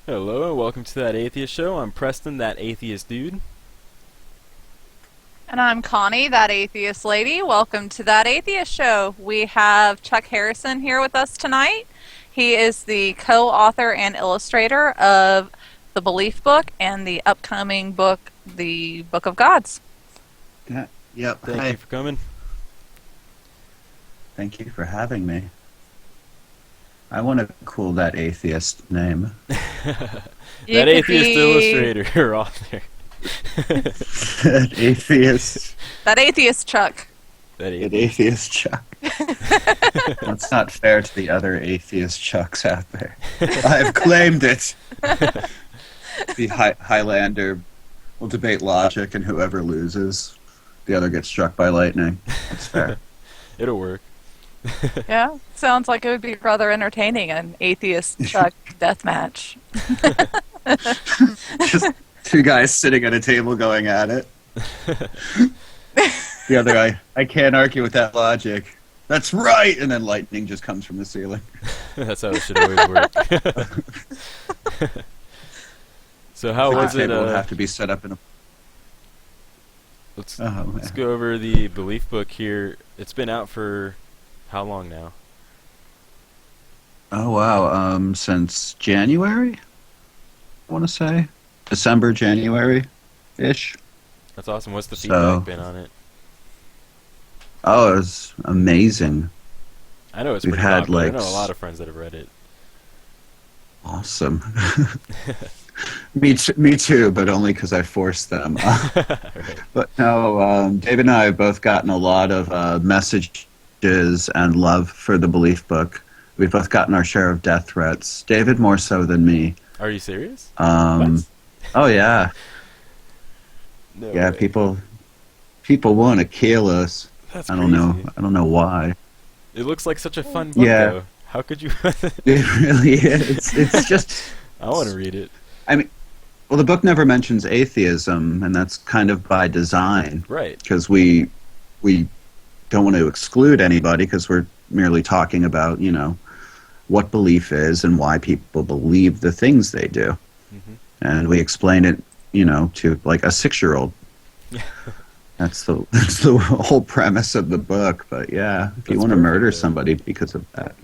Hello and welcome to That Atheist Show. I'm Preston, that atheist dude. And I'm Connie, that atheist lady. Welcome to That Atheist Show. We have Chuck Harrison here with us tonight. He is the co-author and illustrator of the Belief Book and the upcoming book, The Book of Gods. Yeah, yep. Thank you for coming. Thank you for having me. I want to cool that atheist name. That atheist illustrator or author. That atheist. That atheist Chuck. That atheist Chuck. That's not fair to the other atheist Chucks out there. I've claimed it. The Highlander will debate logic, and whoever loses, the other gets struck by lightning. That's fair. It'll work. Yeah, sounds like it would be rather entertaining, an atheist Chuck deathmatch. Just two guys sitting at a table going at it. The other guy, I can't argue with that logic. That's right! And then lightning just comes from the ceiling. That's how it should always work. So how was it? The table would have to be set up in a... Let's go over the Belief Book here. It's been out for how long now? Oh wow, since January, I want to say December, January-ish. That's awesome. What's the feedback been on it? Oh, it was amazing. I know it's We've pretty had popular. like I know a lot of friends that have read it. Awesome. Me too, but only because I forced them. Right. But no, David and I have both gotten a lot of messages and love for the Belief Book. We've both gotten our share of death threats. David more so than me. Are you serious? Oh yeah. No Yeah, way. people want to kill us. That's I don't know. crazy. I don't know why. It looks like such a fun book, Yeah. though. How could you? It really is. It's just. I want to read it. I mean, well, the book never mentions atheism, and that's kind of by design, Right. because we don't want to exclude anybody, because we're merely talking about, what belief is and why people believe the things they do, and we explain it, to like a 6-year-old. That's the whole premise of the book. But yeah, if you want to murder somebody because of that.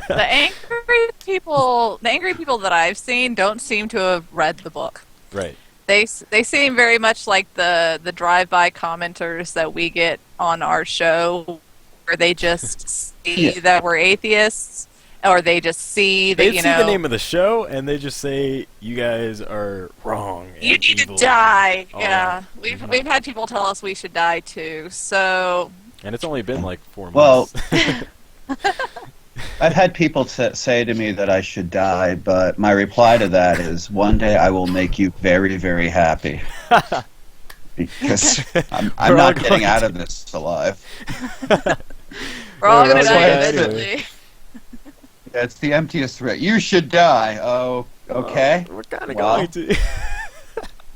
The angry people that I've seen don't seem to have read the book. Right. They seem very much like the drive-by commenters that we get on our show, where they just see that we're atheists, or they just see that, They see the name of the show and they just say, "You guys are wrong. And you need evil." to die. Oh. Yeah, we've had people tell us we should die too. So, And it's only been like 4 Well, months. I've had people say to me that I should die, but my reply to that is, one day I will make you very, very happy. Because I'm not getting out of this alive. we're all gonna all die gonna die eventually. That's the emptiest threat. You should die. Oh, okay. We're kind of Well, going to.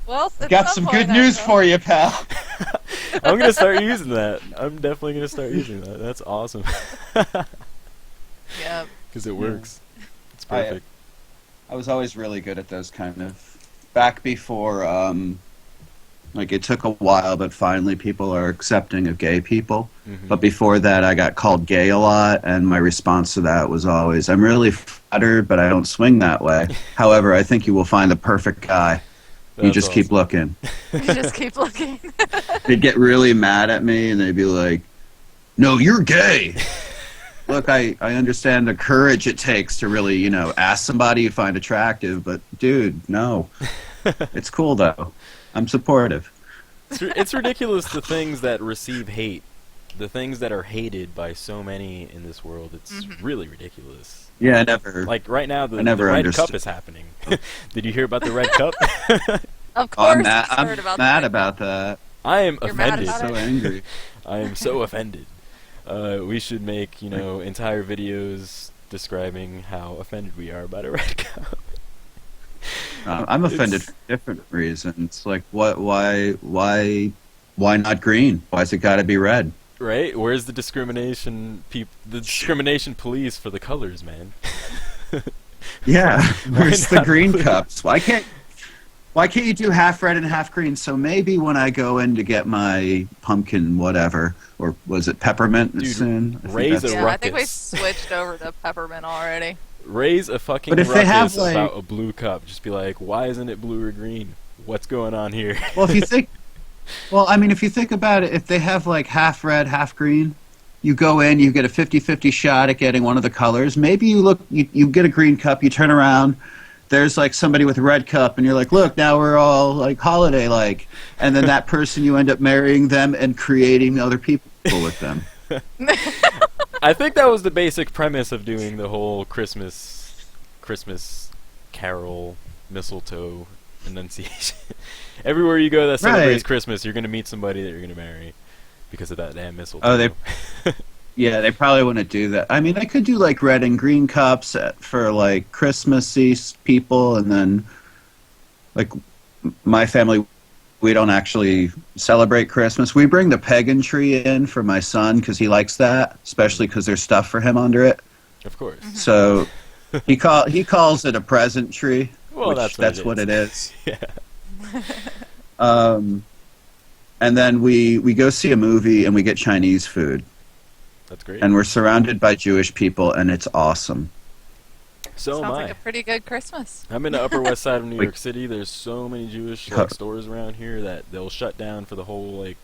Well, at Got some good news for you, pal. I'm going to start using that. I'm definitely going to start using that. That's awesome. Yeah. Because it works. It's perfect. I was always really good at those kind of... Back before, like, it took a while, but finally people are accepting of gay people. But before that, I got called gay a lot, and my response to that was always, I'm really flattered, but I don't swing that way. However, I think you will find the perfect guy. You just keep looking. You just keep looking. They'd get really mad at me, and they'd be like, no, you're gay. Look, I understand the courage it takes to really, ask somebody you find attractive, but dude, no. It's cool, though. I'm supportive. It's ridiculous, the things that receive hate. The things that are hated by so many in this world. It's really ridiculous. Yeah, I never... Like, right now, the never Red understood. Cup is happening. Did you hear about the Red Cup? Of course, I'm heard about mad that. about that. I am You're mad offended. about So angry. I am so offended. We should make, entire videos describing how offended we are about a Red Cup. I'm offended for different reasons. Like, why not green? Why's it got to be red? Right? Where's the discrimination police for the colors, man? Yeah, where's the not green blue? cups? Why can't you do half red and half green? So maybe when I go in to get my pumpkin whatever, or was it peppermint Dude, soon? I think raise that's- a Yeah, I think we ruckus. switched over to peppermint already. Raise a fucking But if they have, ruckus like- about a blue cup. Just be like, why isn't it blue or green? What's going on here? Well, if you think, if you think about it, if they have like half red, half green, you go in, you get a 50-50 shot at getting one of the colors. Maybe you get a green cup, you turn around, there's like somebody with a red cup, and you're like, look, now we're all like holiday like, and then that person you end up marrying them and creating other people with them. I think that was the basic premise of doing the whole Christmas carol, mistletoe enunciation. Everywhere you go that celebrates Right. Christmas, you're going to meet somebody that you're going to marry because of that damn mistletoe. Oh, Yeah, they probably wouldn't do that. I mean, they could do like red and green cups for like Christmassy people, and then like my family, we don't actually celebrate Christmas. We bring the pagan tree in for my son because he likes that, especially because there's stuff for him under it. Of course. So he calls it a present tree, Well, which that's what it is. Yeah. And then we go see a movie and we get Chinese food, That's great. and we're surrounded by Jewish people, and it's awesome. So am Sounds I. like a pretty good Christmas. I'm in the Upper West Side of New Wait. York City. There's so many Jewish Huh. stores around here that they'll shut down for the whole like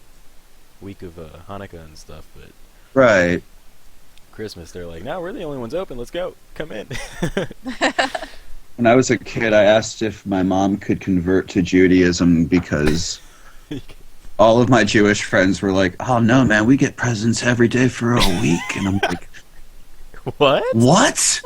week of Hanukkah and stuff. But Right. Christmas, they're like, "No, we're the only ones open. Let's go. Come in." When I was a kid, I asked if my mom could convert to Judaism because all of my Jewish friends were like, "Oh no, man, we get presents every day for a week," and I'm like, What? "What?"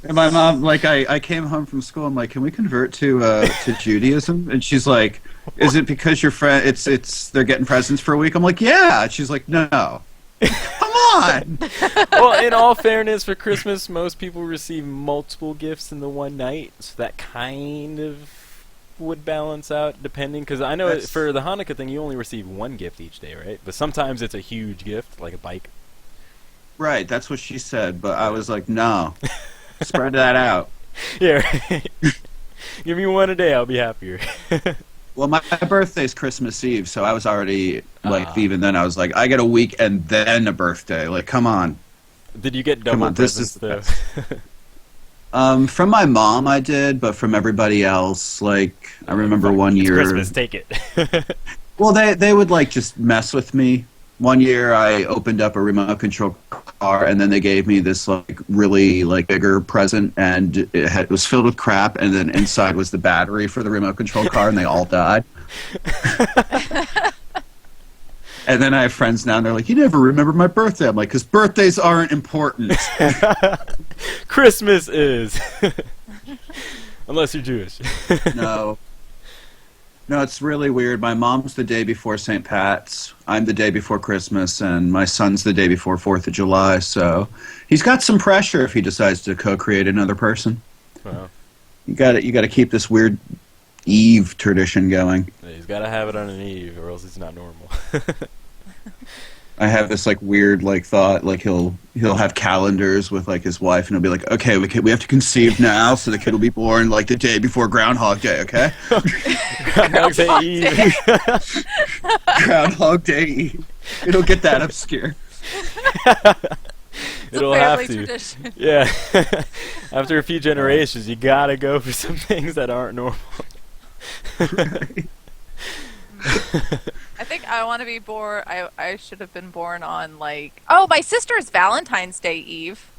And my mom, like, I came home from school. I'm like, "Can we convert to Judaism?" And she's like, "Is it because your friend? It's they're getting presents for a week?" I'm like, "Yeah." And she's like, "No, come on." Well, in all fairness, for Christmas, most people receive multiple gifts in the one night, so that kind of would balance out, depending. Because I know That's- for the Hanukkah thing, you only receive one gift each day, right? But sometimes it's a huge gift, like a bike. Right, that's what she said, but I was like, "No, spread that out." Yeah, right. Give me one a day, I'll be happier. Well, my birthday's Christmas Eve, so I was already like, Ah. even then, I was like, I get a week and then a birthday. Like, come on. Did you get Come double on, this presents is the though? best. From my mom, I did, but from everybody else, like, I remember one It's year. Christmas, take it. Well, they would like just mess with me. One year, I opened up a remote control car, and then they gave me this like really like bigger present, and it was filled with crap, and then inside was the battery for the remote control car, and they all died. And then I have friends now, and they're like, "You never remember my birthday." I'm like, "Because birthdays aren't important." Christmas is. Unless you're Jewish. No. No, it's really weird. My mom's the day before St. Pat's. I'm the day before Christmas, and my son's the day before 4th of July. So he's got some pressure if he decides to co-create another person. Wow. You got to keep this weird Eve tradition going. Yeah, he's got to have it on an eve, or else he's not normal. I have this like weird like thought like he'll have calendars with like his wife, and he'll be like, "Okay, we have to conceive now, so the kid will be born like the day before Groundhog Day." Okay. Groundhog Day Eve. Groundhog Day Eve. It'll get that obscure. It's It'll a have family to. tradition. Yeah. After a few generations, you gotta go for some things that aren't normal. I think I want to be born. I should have been born on like. Oh, my sister's Valentine's Day Eve.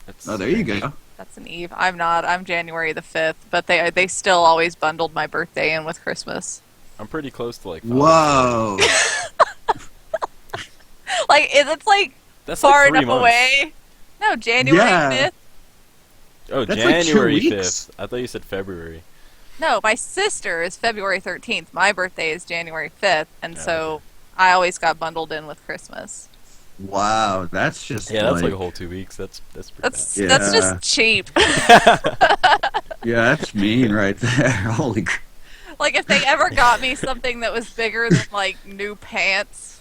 That's Oh, there you go. That's an Eve. I'm not. I'm January the 5th, but they still always bundled my birthday in with Christmas. I'm pretty close to like. Whoa. Like it's like That's far like 3 enough months. away. No, January Yeah. 5th. Oh, That's like 2 January weeks. 5th. I thought you said February. No, my sister is February 13th. My birthday is January 5th, and Oh, so okay. I always got bundled in with Christmas. Wow, that's just Yeah, that's like a whole 2 weeks. That's pretty That's Yeah. that's just cheap. yeah, that's mean right there. Holy crap. Like if they ever got me something that was bigger than like new pants,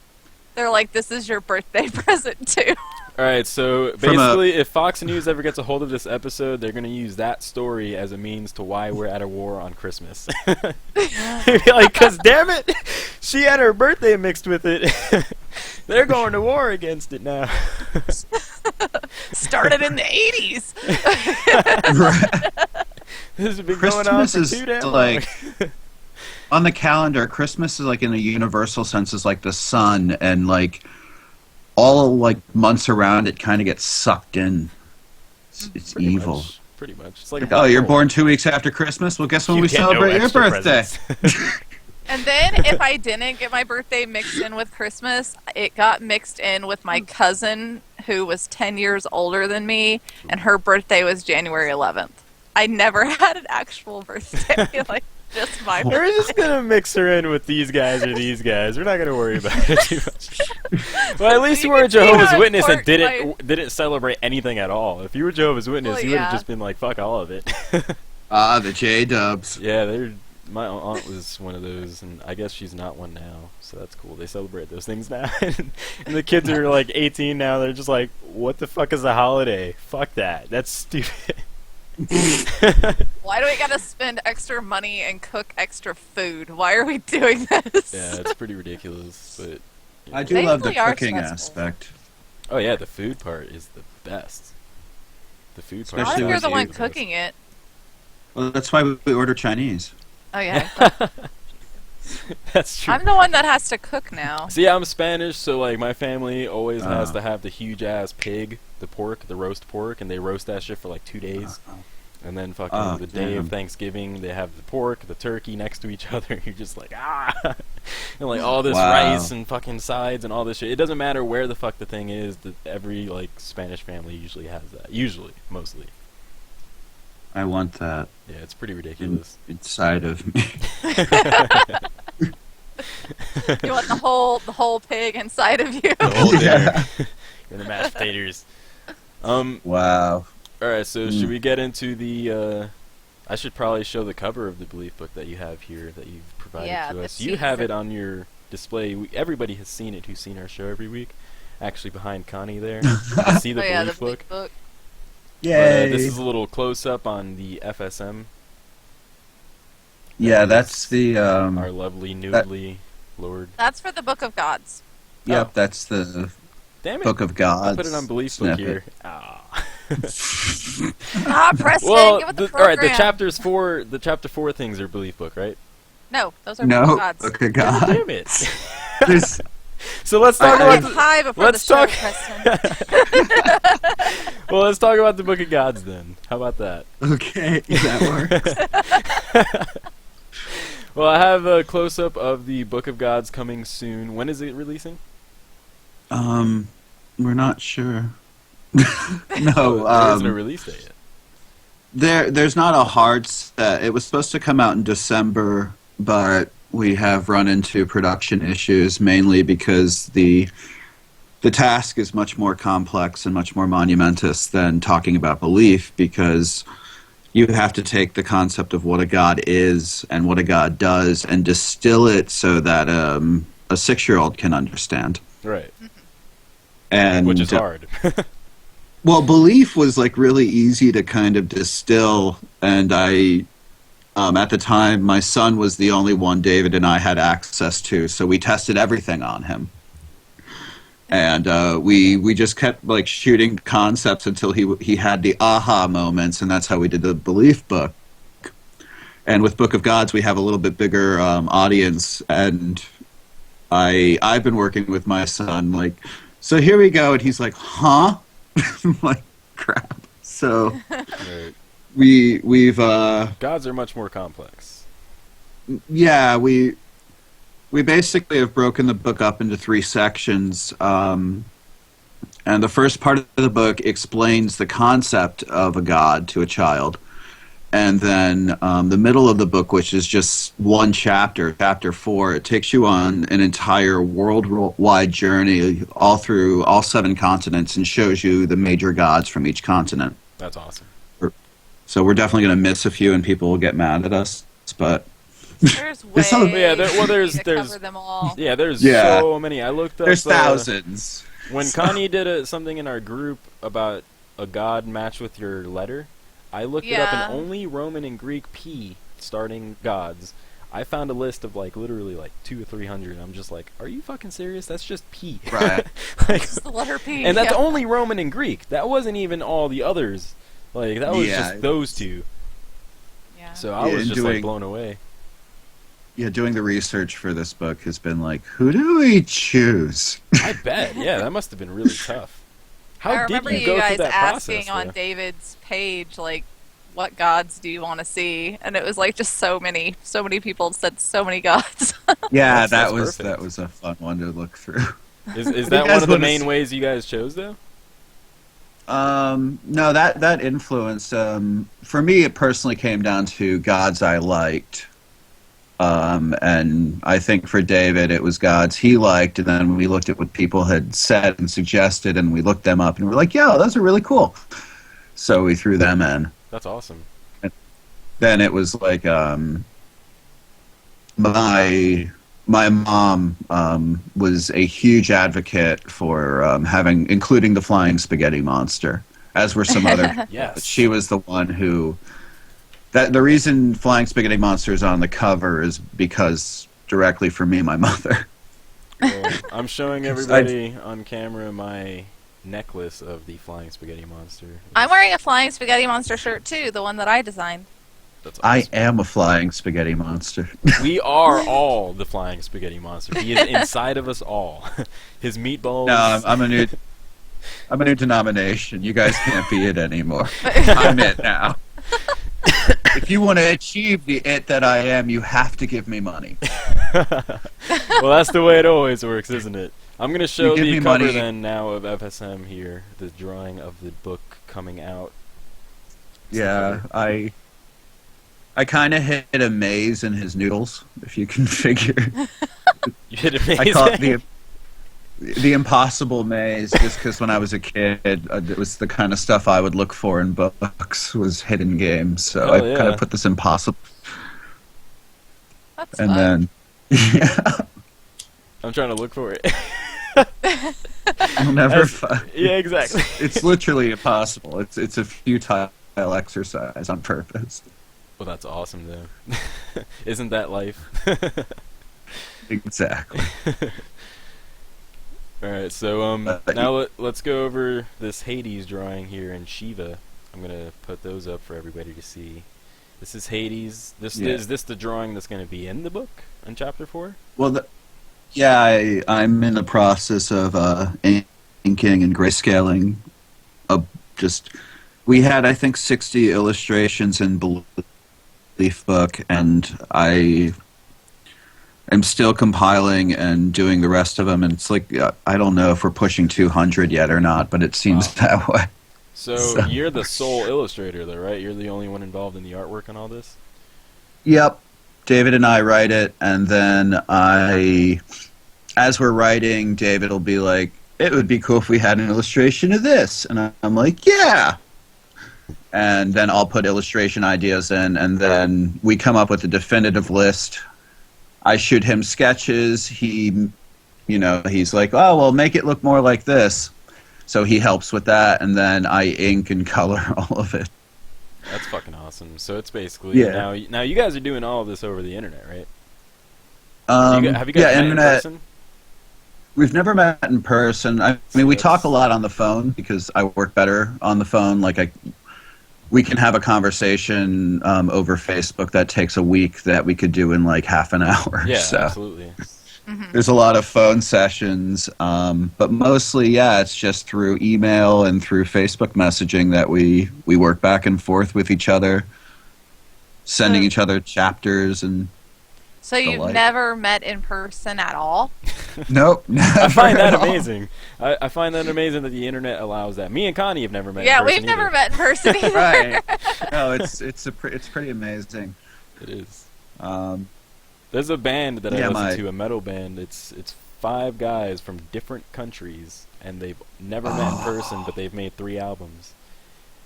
they're like, "This is your birthday present too." bad. All right, so basically, if Fox News ever gets a hold of this episode, they're going to use that story as a means to why we're at a war on Christmas. Like, because damn it, she had her birthday mixed with it. They're going to war against it now. Started in the 80s. This has been going on for too damn long. On the calendar, Christmas is like in a universal sense is like the sun, and like all like months around it kind of gets sucked in. It's Pretty evil. much, pretty much. It's like Oh, you're born 2 weeks after Christmas? Well, guess when You we get no celebrate your extra birthday? presents. And then if I didn't get my birthday mixed in with Christmas, it got mixed in with my cousin who was 10 years older than me, and her birthday was January 11th. I never had an actual birthday, like just my We're birthday. just gonna mix her in with these guys or these guys. We're not gonna worry about it too much. Well, at least you were a Jehovah's Witness and didn't celebrate anything at all. If you were Jehovah's Witness, Well, you would have yeah. just been like, "Fuck all of it." The J-dubs. Yeah, my aunt was one of those, and I guess she's not one now, so that's cool. They celebrate those things now, and the kids are like 18 now. They're just like, "What the fuck is a holiday? Fuck that. That's stupid." Why do we gotta spend extra money and cook extra food? Why are we doing this? Yeah, it's pretty ridiculous, but you I know. do They love the really are cooking stressful. aspect. Oh yeah, the food part is the best. The food part. Not Especially if you're with the you. one cooking it. Well, that's why we order Chinese. Oh yeah, That's true. I'm the one that has to cook now. See, I'm Spanish, so like my family always has to have the huge ass pig, the pork, the roast pork, and they roast that shit for like 2 days. And then fucking the day of damn. Thanksgiving, they have the pork, the turkey next to each other. You're just like, ah! And like all this Wow. rice and fucking sides and all this shit. It doesn't matter where the fuck the thing is. Every like Spanish family usually has that. Usually, mostly. I want that Yeah, it's pretty ridiculous. inside of me. You want the whole pig inside of you. The whole Yeah. dinner. And the mashed potatoes. Wow. Alright, so should we get into the, I should probably show the cover of the belief book that you have here, that you've provided Yeah, to the us. You have teaser. it on your display. Everybody has seen it who's seen our show every week. Actually, behind Connie there. You can see the Oh yeah, belief the book. big book. This is a little close-up on the FSM, Yeah, that's the our lovely, noodly Lord. That's for the Book of Gods. Yep, Oh. that's the Damn it. Book of God. I put it on belief book here. Ah. Ah, Preston, Well, get with the all right. program. The chapter 4 things are belief book, right? No, those are Book No, of Gods. Book of God God. damn it. There's, So let's talk I- about Get high before let's the show, talk- Preston. Well, let's talk about the Book of Gods then. How about that? okay, that works. Well, I have a close-up of the Book of Gods coming soon. When is it releasing? We're not sure. Oh, No, there isn't a release date yet. there's not a hard set. It was supposed to come out in December, but we have run into production issues mainly because the task is much more complex and much more monumentous than talking about belief, because you have to take the concept of what a god is and what a god does and distill it so that a 6-year-old can understand. Right. And Which is hard. well, belief was like really easy to kind of distill, and I, at the time, my son was the only one David and I had access to, so we tested everything on him, and we just kept like shooting concepts until he had the aha moments, and that's how we did the belief book. And with Book of Gods, we have a little bit bigger audience, and I've been working with my son like. So here we go, and he's like, "Huh?" I'm like, crap. So Right. we've Gods are much more complex. yeah, we basically have broken the book up into 3 sections. And the first part of the book explains the concept of a god to a child. And then the middle of the book, which is just one chapter, chapter 4, it takes you on an entire worldwide journey all through all 7 continents and shows you the major gods from each continent. That's awesome. So we're definitely going to miss a few and people will get mad at us. But There's There's some- way Yeah, well, too many there's to cover them all. Yeah, there's Yeah. so many. I looked up. there's thousands. When Kani did something in our group about a god match with your letter, I looked it up, and only Roman and Greek P starting gods. I found a list of like literally like 200 or 300, and I'm just like, are you fucking serious? That's just P. Right. Like, it's the letter P. And that's only Roman and Greek. That wasn't even all the others. Like, that was just those two. Yeah. So I was just like blown away. Yeah, doing the research for this book has been like, who do we choose? I bet. Yeah, that must have been really tough. I remember you go guys through that asking process, on David's page, like, what gods do you want to see? And it was like just so many people said so many gods. Yeah, that was a fun one to look through. Is that one of the main ways you guys chose, though? No, that influence. For me, it personally came down to gods I liked. And I think for David, it was gods he liked, and then we looked at what people had said and suggested, and we looked them up, and we're like, yeah, those are really cool. So we threw them in. That's awesome. And then it was like my mom was a huge advocate for including the flying spaghetti monster, as were some other. Yes. She was the one who. The reason Flying Spaghetti Monster is on the cover is because directly for me, my mother. Well, I'm showing everybody on camera my necklace of the Flying Spaghetti Monster. I'm wearing a Flying Spaghetti Monster shirt too, the one that I designed. That's awesome. I am a Flying Spaghetti Monster. We are all the Flying Spaghetti Monster. He is inside of us all. His meatballs. No, I'm a new denomination. You guys can't be it anymore. I'm it now. If you want to achieve the it that I am, you have to give me money. Well, that's the way it always works, isn't it? I'm going to show the cover money. then now of FSM here, the drawing of the book coming out. Yeah, I kind of hit a maze in his noodles, if you can figure. You hit a maze? I call it the impossible maze, just because when I was a kid, it was the kind of stuff I would look for in books, was hidden games. So I kind of put this impossible. That's and fun. Then, I'm trying to look for it. you'll never find. Yeah, exactly. It's literally impossible. It's a futile exercise on purpose. Well, that's awesome, though. Isn't that life? Exactly. Alright, so now let's go over this Hades drawing here in Shiva. I'm going to put those up for everybody to see. This is Hades. Is this the drawing that's going to be in the book in Chapter 4? Well, I'm in the process of inking and grayscaling. We had, I think, 60 illustrations in Belief book, and I'm still compiling and doing the rest of them, and it's like, I don't know if we're pushing 200 yet or not, but it seems that way. So you're the sole illustrator, though, right? You're the only one involved in the artwork and all this? Yep. David and I write it, and then as we're writing, David will be like, it would be cool if we had an illustration of this. And I'm like, yeah. And then I'll put illustration ideas in, and then we come up with a definitive list. I shoot him sketches. He's like, oh, well, make it look more like this. So he helps with that, and then I ink and color all of it. That's fucking awesome. So it's basically now you guys are doing all of this over the internet, right? Have you guys met in person? We've never met in person. I mean, we talk a lot on the phone because I work better on the phone. We can have a conversation over Facebook that takes a week that we could do in like half an hour. Yeah, so absolutely. There's a lot of phone sessions, but mostly, it's just through email and through Facebook messaging that we work back and forth with each other, sending each other chapters and. So you've never met in person at all? Nope. I find that amazing. I find that amazing that the internet allows that. Me and Connie have never met in person. Yeah, we've never met in person either. Right. No, it's pretty amazing. It is. There's a band that I listen to, a metal band. It's 5 guys from different countries, and they've never met in person, but they've made 3 albums.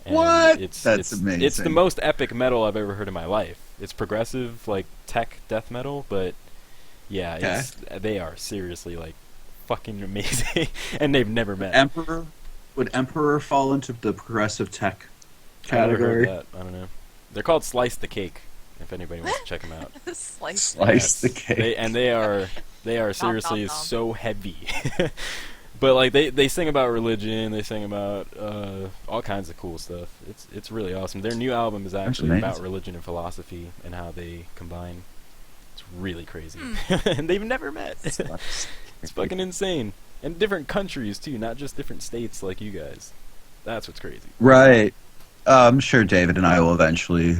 And what? That's amazing. It's the most epic metal I've ever heard in my life. It's progressive, like tech death metal, but yeah, they are seriously like fucking amazing, and they've never met. Would Emperor fall into the progressive tech I've never category? heard that. I don't know. They're called Slice the Cake. If anybody wants to check them out. Slice. The cake. They are seriously nom. so heavy. But like they sing about religion, they sing about all kinds of cool stuff. It's really awesome. Their new album is actually about religion and philosophy and how they combine. It's really crazy. And they've never met. It's fucking insane. And different countries too, not just different states like you guys. That's what's crazy. Right. I'm sure David and I will eventually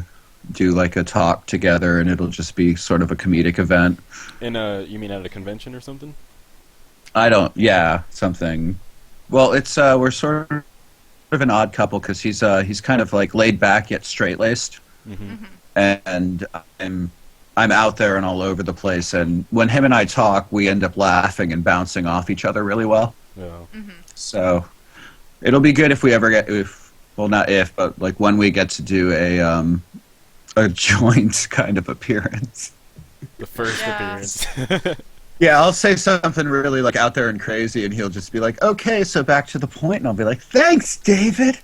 do like a talk together, and it'll just be sort of a comedic event. You mean at a convention or something? Something. Well, it's we're sort of an odd couple because he's kind of like laid back yet straight laced, and I'm out there and all over the place. And when him and I talk, we end up laughing and bouncing off each other really well. Yeah. So it'll be good if we ever get not if, but like when we get to do a joint kind of appearance. The first appearance. Yeah, I'll say something really like out there and crazy, and he'll just be like, "Okay, so back to the point," and I'll be like, "Thanks, David."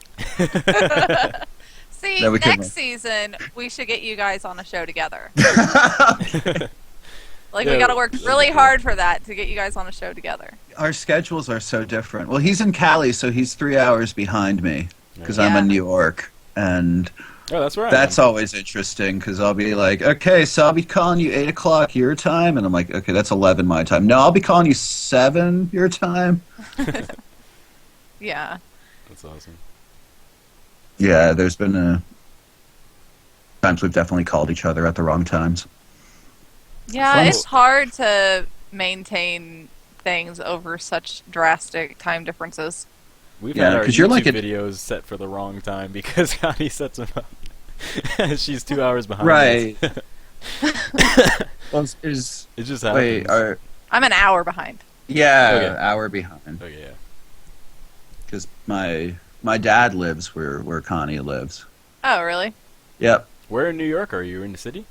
See, next season we should get you guys on a show together. Like we got to work really hard for that to get you guys on a show together. Our schedules are so different. Well, he's in Cali, so he's 3 hours behind me because I'm in New York, and. Oh, that's right. That's always interesting because I'll be like, okay, so I'll be calling you 8 o'clock your time, and I'm like, okay, that's 11 my time. No, I'll be calling you 7 your time. Yeah. That's awesome. Yeah, there's been times we've definitely called each other at the wrong times. Yeah, it's hard to maintain things over such drastic time differences. We've had our YouTube videos set for the wrong time because Connie sets them up. She's 2 hours behind. Right. Well, it just happens. Wait, I'm an hour behind. Yeah, hour behind. Oh yeah. Because my dad lives where Connie lives. Oh, really? Yep. Where in New York are you? In the city?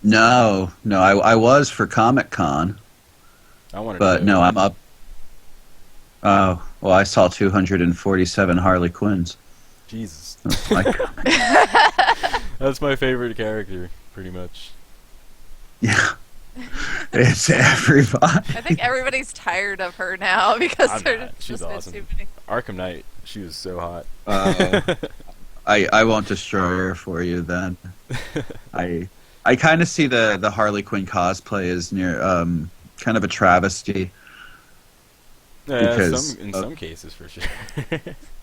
No, I was for Comic-Con. No, I'm up. Oh, well, I saw 247 Harley Quinns. Jesus. Oh, my God. That's my favorite character, pretty much. Yeah. It's everybody. I think everybody's tired of her now because she's awesome. Too many. Arkham Knight, she was so hot. I won't destroy her for you then. I kind of see the Harley Quinn cosplay as near kind of a travesty. Yeah, in some cases for sure.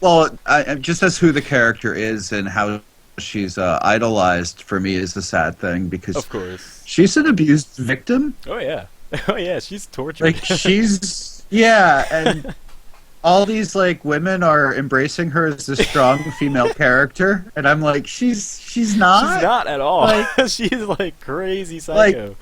Well, just as who the character is and how she's idolized for me is the sad thing because of course she's an abused victim. Oh yeah, she's tortured. Like and all these like women are embracing her as this strong female character, and I'm like, she's not. She's not at all. Like, she's like crazy psycho. Like,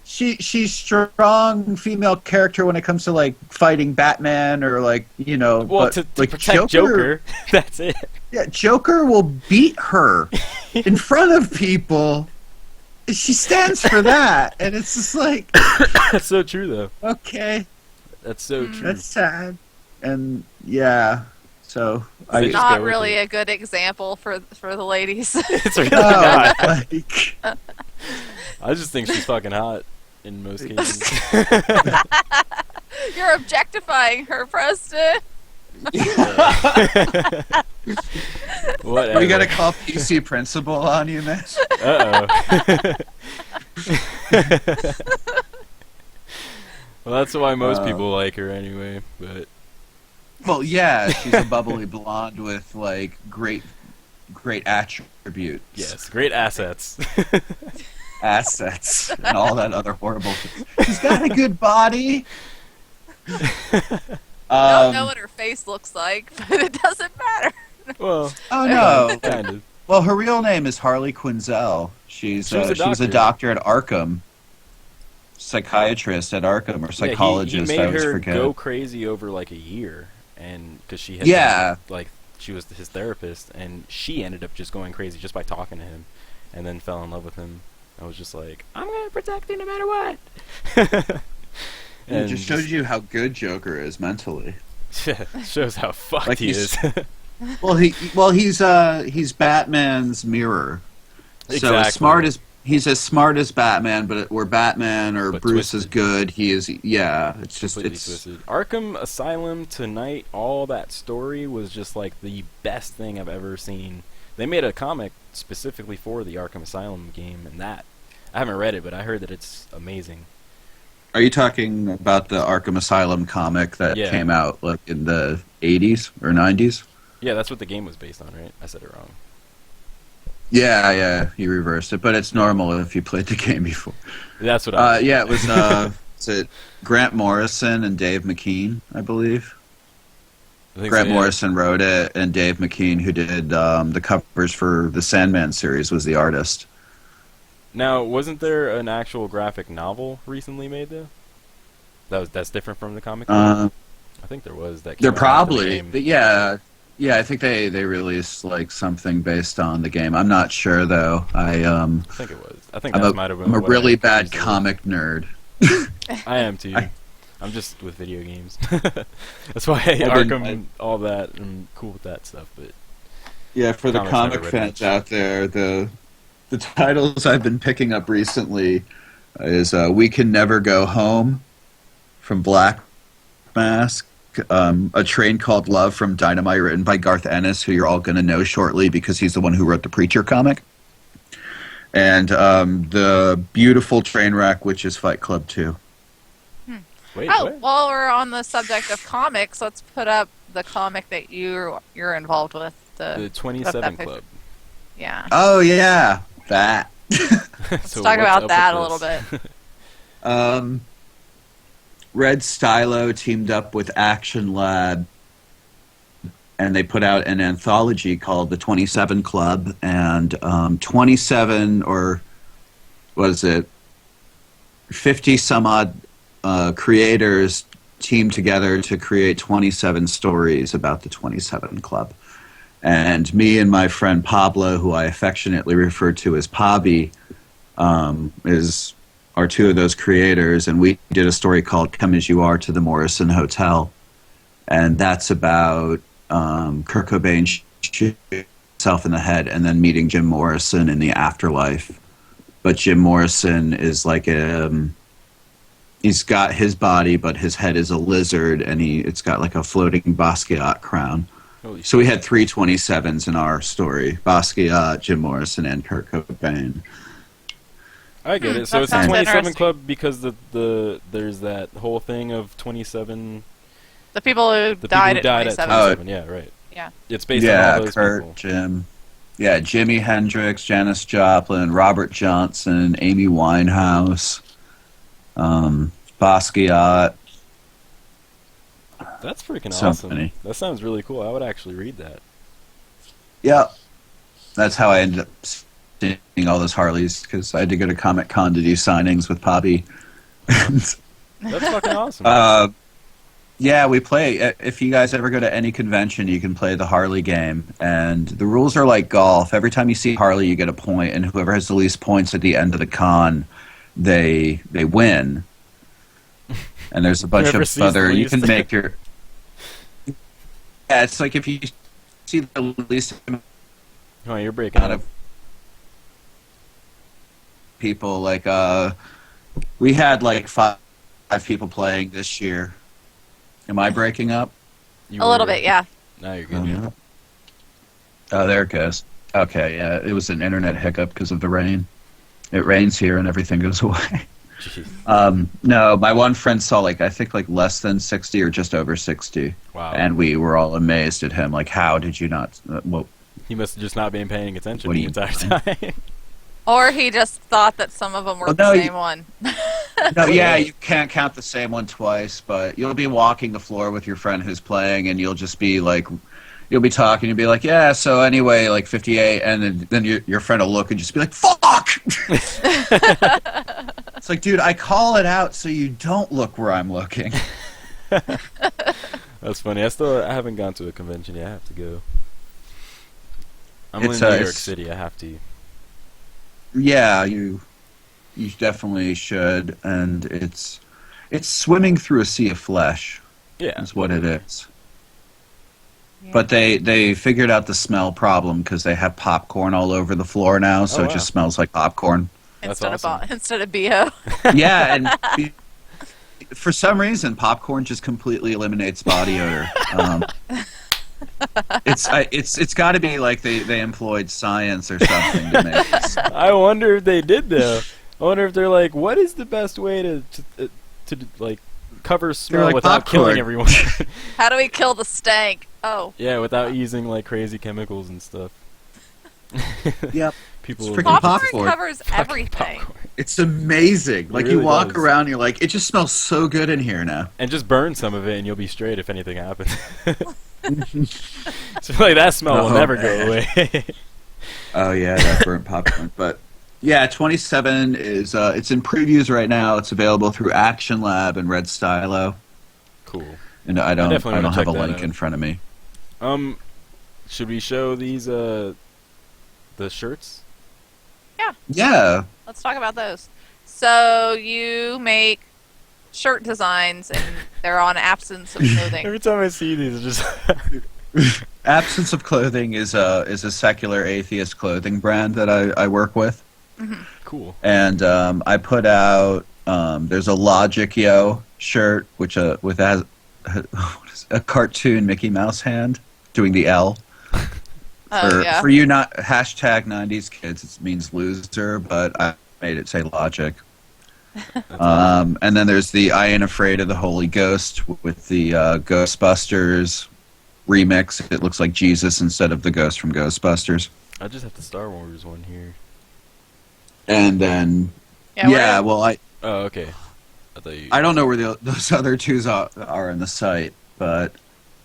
she's strong female character when it comes to like fighting Batman or like Well, to like protect Joker, that's it. Yeah, Joker will beat her in front of people. She stands for that, and it's just like that's so true though. Okay, that's so true. That's sad, and yeah. So it's not really a good example for the ladies. It's really not. I just think she's fucking hot in most cases. You're objectifying her, Preston. Whatever. We gotta call PC principal on you, man. Uh-oh. Well, that's why most people like her anyway, but... Well, yeah, she's a bubbly blonde with, like, great attributes. Yes, great assets. Assets and all that other horrible things. She's got a good body. I don't know what her face looks like, but it doesn't matter. Well, oh no, kind of. Well, her real name is Harley Quinzel. She was a doctor at Arkham, psychiatrist at Arkham, or psychologist. He made I always her forget. go crazy over like a year, and because she had she was his therapist, and she ended up just going crazy just by talking to him, and then fell in love with him. I was just like, I'm gonna protect you no matter what. It just shows you how good Joker is mentally. Shows how fucked Like he is. He's Batman's mirror. So Exactly. he's as smart as Batman, but where Batman or But Bruce twisted. is good, he is. Yeah, it's just Completely twisted. Arkham Asylum tonight, all that story was just like the best thing I've ever seen. They made a comic specifically for the Arkham Asylum game, and that I haven't read it, but I heard that it's amazing. Are you talking about the Arkham Asylum comic that Yeah. came out like in the 80s or 90s? Yeah, that's what the game was based on, right? I said it wrong. Yeah, you reversed it, but it's normal if you played the game before. That's what I. Yeah, it was. Is it Grant Morrison and Dave McKean, I believe? I think Grant so, yeah. Morrison wrote it, and Dave McKean, who did the covers for the Sandman series, was the artist. Now, wasn't there an actual graphic novel recently made though? That's different from the comic. I think there was that. They're came out after the probably, game. but yeah. I think they released like something based on the game. I'm not sure though. I think it was. I think I'm that might have been. I'm a what I really bad confused it with. comic nerd. I am too. I'm just with video games. That's why I've been- Arkham, all that, I'm cool with that stuff. But Yeah, for the Comics comic never read fans much. out there, the titles I've been picking up recently is "We Can Never Go Home" from Black Mask, "A Train Called Love" from Dynamite, written by Garth Ennis, who you're all going to know shortly because he's the one who wrote the Preacher comic, and the Beautiful Trainwreck, which is Fight Club 2. wait, Oh, what? while we're on the subject of comics, let's put up the comic that you're involved with. The 27 picture. Club. Yeah. Oh yeah, that. Let's talk about that a little bit. Red Stylo teamed up with Action Lab, and they put out an anthology called the 27 Club, and 27, or what is it, 50 some odd creators teamed together to create 27 stories about the 27 Club. And me and my friend Pablo, who I affectionately refer to as Pobby, are two of those creators, and we did a story called "Come As You Are" to the Morrison Hotel, and that's about Kurt Cobain shooting himself in the head and then meeting Jim Morrison in the afterlife. But Jim Morrison is like he's got his body, but his head is a lizard, and it's got like a floating Basquiat crown. Holy So we shit. had 3 27s in our story: Basquiat, Jim Morrison, and Kurt Cobain. I get it. So That it's a sounds 27 interesting. Club because there's that whole thing of 27. The people who The died people who at died 27. at 27. Yeah, right. Yeah. It's based on Yeah, all those Kurt, people. Jim. Yeah, Jimi Hendrix, Janis Joplin, Robert Johnson, Amy Winehouse, Basquiat. That's freaking So awesome. many. That sounds really cool. I would actually read that. Yeah, that's how I ended up seeing all those Harleys, because I had to go to Comic Con to do signings with Poppy. That's fucking awesome. Yeah, we play. If you guys ever go to any convention, you can play the Harley game. And the rules are like golf. Every time you see Harley, you get a point, and whoever has the least points at the end of the con, they win. And there's a bunch Whoever of sees other. the You can least. make your. Yeah, it's like if you see the least Oh, you're breaking amount up. of people, like we had like five people playing this year. Am I breaking up? You A little were- bit, yeah. Now you're good. Yeah. Oh, there it goes. Okay, yeah, it was an internet hiccup because of the rain. It rains here and everything goes away. Jeez. No, my one friend saw I think less than 60 or just over 60, Wow. and we were all amazed at him. Like, how did you not? Well, He must have just not been paying attention What the do you entire time. Or he just thought that some of them were Well, the no, same you- one. no, yeah, you can't count the same one twice, but you'll be walking the floor with your friend who's playing, and you'll just be like, you'll be talking, you'll be like, yeah, so anyway, 58, and then your friend will look and just be like, fuck! It's like, dude, I call it out so you don't look where I'm looking. That's funny. I haven't gone to a convention yet. I have to go. I'm It's, in New York it's- City. I have to. Yeah, you definitely should, and it's It's swimming through a sea of flesh. Yeah. Is what it is. Yeah. But they figured out the smell problem because they have popcorn all over the floor now, so Oh, it wow. just smells like popcorn. That's Instead of BO. Yeah, and for some reason, popcorn just completely eliminates body odor. It's got to be like they employed science or something to make this. I wonder if they did though. I wonder if they're like, what is the best way to like cover smell like, without popcorn. killing everyone? How do we kill the stank? Oh. Yeah, without using like crazy chemicals and stuff. Yep. People It's freaking Popcorn popcorn. covers Fucking everything. popcorn. It's amazing. Like really you walk does. around, you're like, it just smells so good in here now. And just burn some of it, and you'll be straight if anything happens. So like that smell will Oh, never man. go away. Oh yeah, that burnt popcorn. But yeah, 27 is it's in previews right now. It's available through Action Lab and Red Stylo. Cool. And I don't definitely wanna have check a that link out. in front of me. Should we show these the shirts? Yeah. Let's talk about those. So you make shirt designs, and they're on absence of clothing. Every time I see these, it's just Absence of Clothing is a secular atheist clothing brand that I work with. cool. And I put out there's a Logic Yo shirt which with a cartoon Mickey Mouse hand doing the L. Oh, yeah. For you not hashtag 90s kids, it means loser, but I made it say Logic. And then there's the I Ain't Afraid of the Holy Ghost with the Ghostbusters remix. It looks like Jesus instead of the ghost from Ghostbusters. I just have the Star Wars one here. And then Yeah, well I Oh, okay. I thought you. don't know where those other twos are in the site, but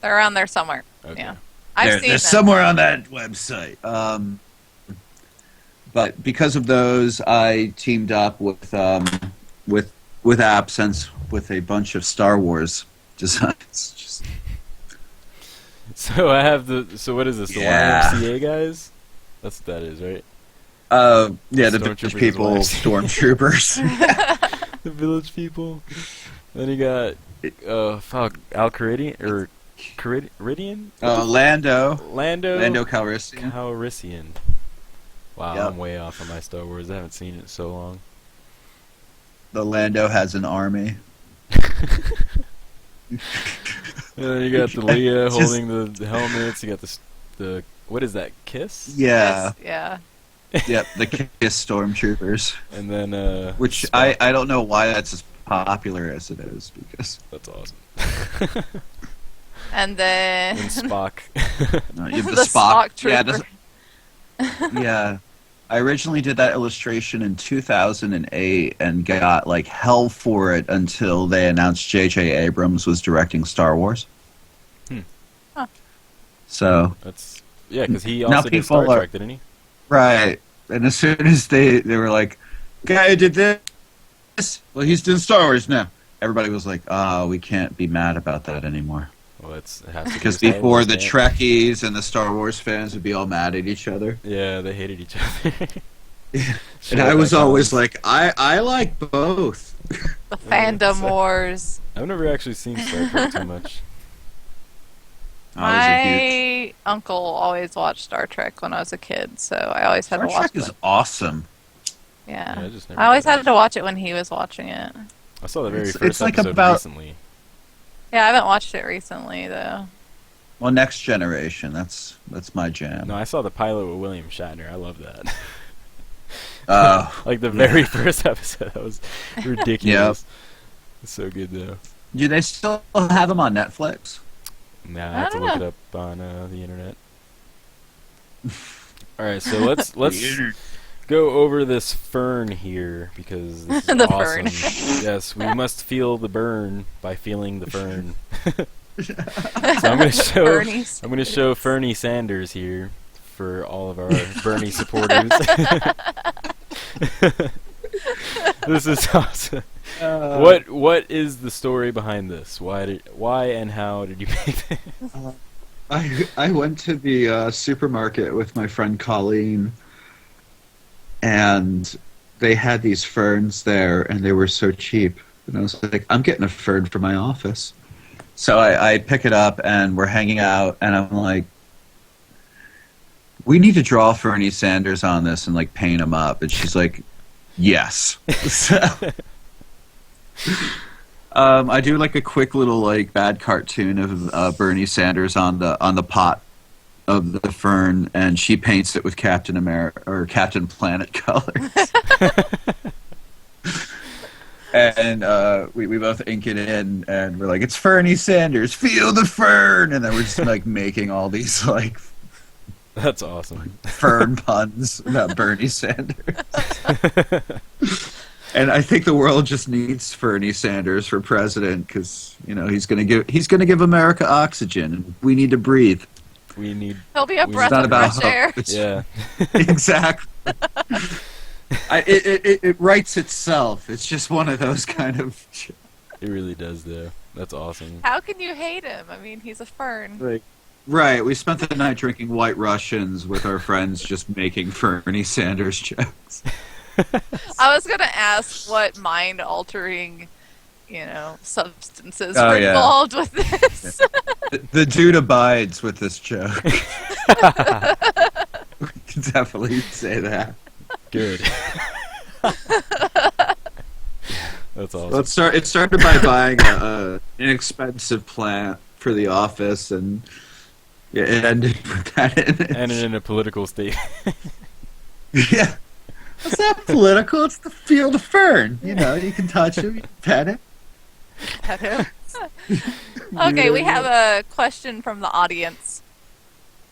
they're around there somewhere. Okay. Yeah. I've seen they're them. somewhere on that website. But because of those, I teamed up with Absence with a bunch of Star Wars designs. Just, So I have the. So what is this? The Yeah. YMCA guys? That's what that is, right? yeah, the Stormtroopers village people, is stormtroopers. The village people. Then you got Al Caridian or Caridian? Lando Lando Calrissian. Calrissian. Wow, Yep. I'm way off on my Star Wars. I haven't seen it in so long. The Lando has an army. And then you got the Leia Just- holding the helmets. You got the what is that? Kiss? Yeah, Yeah. yep, the Kiss stormtroopers. And then Which Spock. I don't know why that's as popular as it is because That's awesome. And then And Spock. you have the Spock Yeah, trooper. yeah. I originally did that illustration in 2008 and got like hell for it until they announced J.J. Abrams was directing Star Wars. Huh. So That's because he Now also did Star people are- Trek, didn't he? right, and as soon as they were like, "Guy who did this, well, he's doing Star Wars now." Everybody was like, "Oh, we can't be mad about that anymore." Well, it has to be Because Star before Wars, the can't- Trekkies and the Star Wars fans would be all mad at each other. Yeah, they hated each other. And I was always like, I like both. The fandom wars. I've never actually seen Star Trek too much. I was a huge... My uncle always watched Star Trek when I was a kid, so I always had Star to watch Trek it. is awesome. Yeah. Yeah, I just never I always did. had to watch it when he was watching it. I saw the very It's- first it's like episode about- recently. Yeah, I haven't watched it recently though. Well, Next Generation, that's my jam. No, I saw the pilot with William Shatner. I love that. Oh, Like the very first episode, that was ridiculous. It's so good though. do they still have them on Netflix? Nah, I I have to don't look know. it up on the internet. All right, so let's go over this fern here because this is The awesome. fern. Yes, we must feel the burn by feeling the fern. So I'm gonna show Fernie Sanders here for all of our Bernie supporters. This is awesome. What is the story behind this? Why and how did you make it? I went to the supermarket with my friend Colleen, and they had these ferns there, and they were so cheap. And I was like, I'm getting a fern for my office. So I pick it up, and we're hanging out, and I'm like, we need to draw Fernie Sanders on this and like paint him up. And she's like, yes. So, I do like a quick little like bad cartoon of Bernie Sanders on the pot of the fern, and she paints it with Captain America or Captain Planet colors. And we both ink it in, and we're like, it's Fernie Sanders, feel the fern, and then we're just like making all these like that's awesome fern puns about Bernie Sanders. And I think the world just needs Fernie Sanders for president, because he's gonna give America oxygen, and we need to breathe. He'll be a breath of fresh air. Yeah, exactly. It writes itself. It's just one of those kind of. It really does, though. That's awesome. How can you hate him? I mean, he's a fern. Right. We spent the night drinking White Russians with our friends, just making Fernie Sanders jokes. I was gonna ask what mind-altering, substances were involved with this. The dude abides with this joke. We can definitely say that. Good. That's awesome. Well, it started by buying an inexpensive plant for the office, and it ended with that in it. Ended in a political state. Yeah. It's not political. It's the field of fern. You can touch it, you can pet it. Pet him. Okay, we have a question from the audience.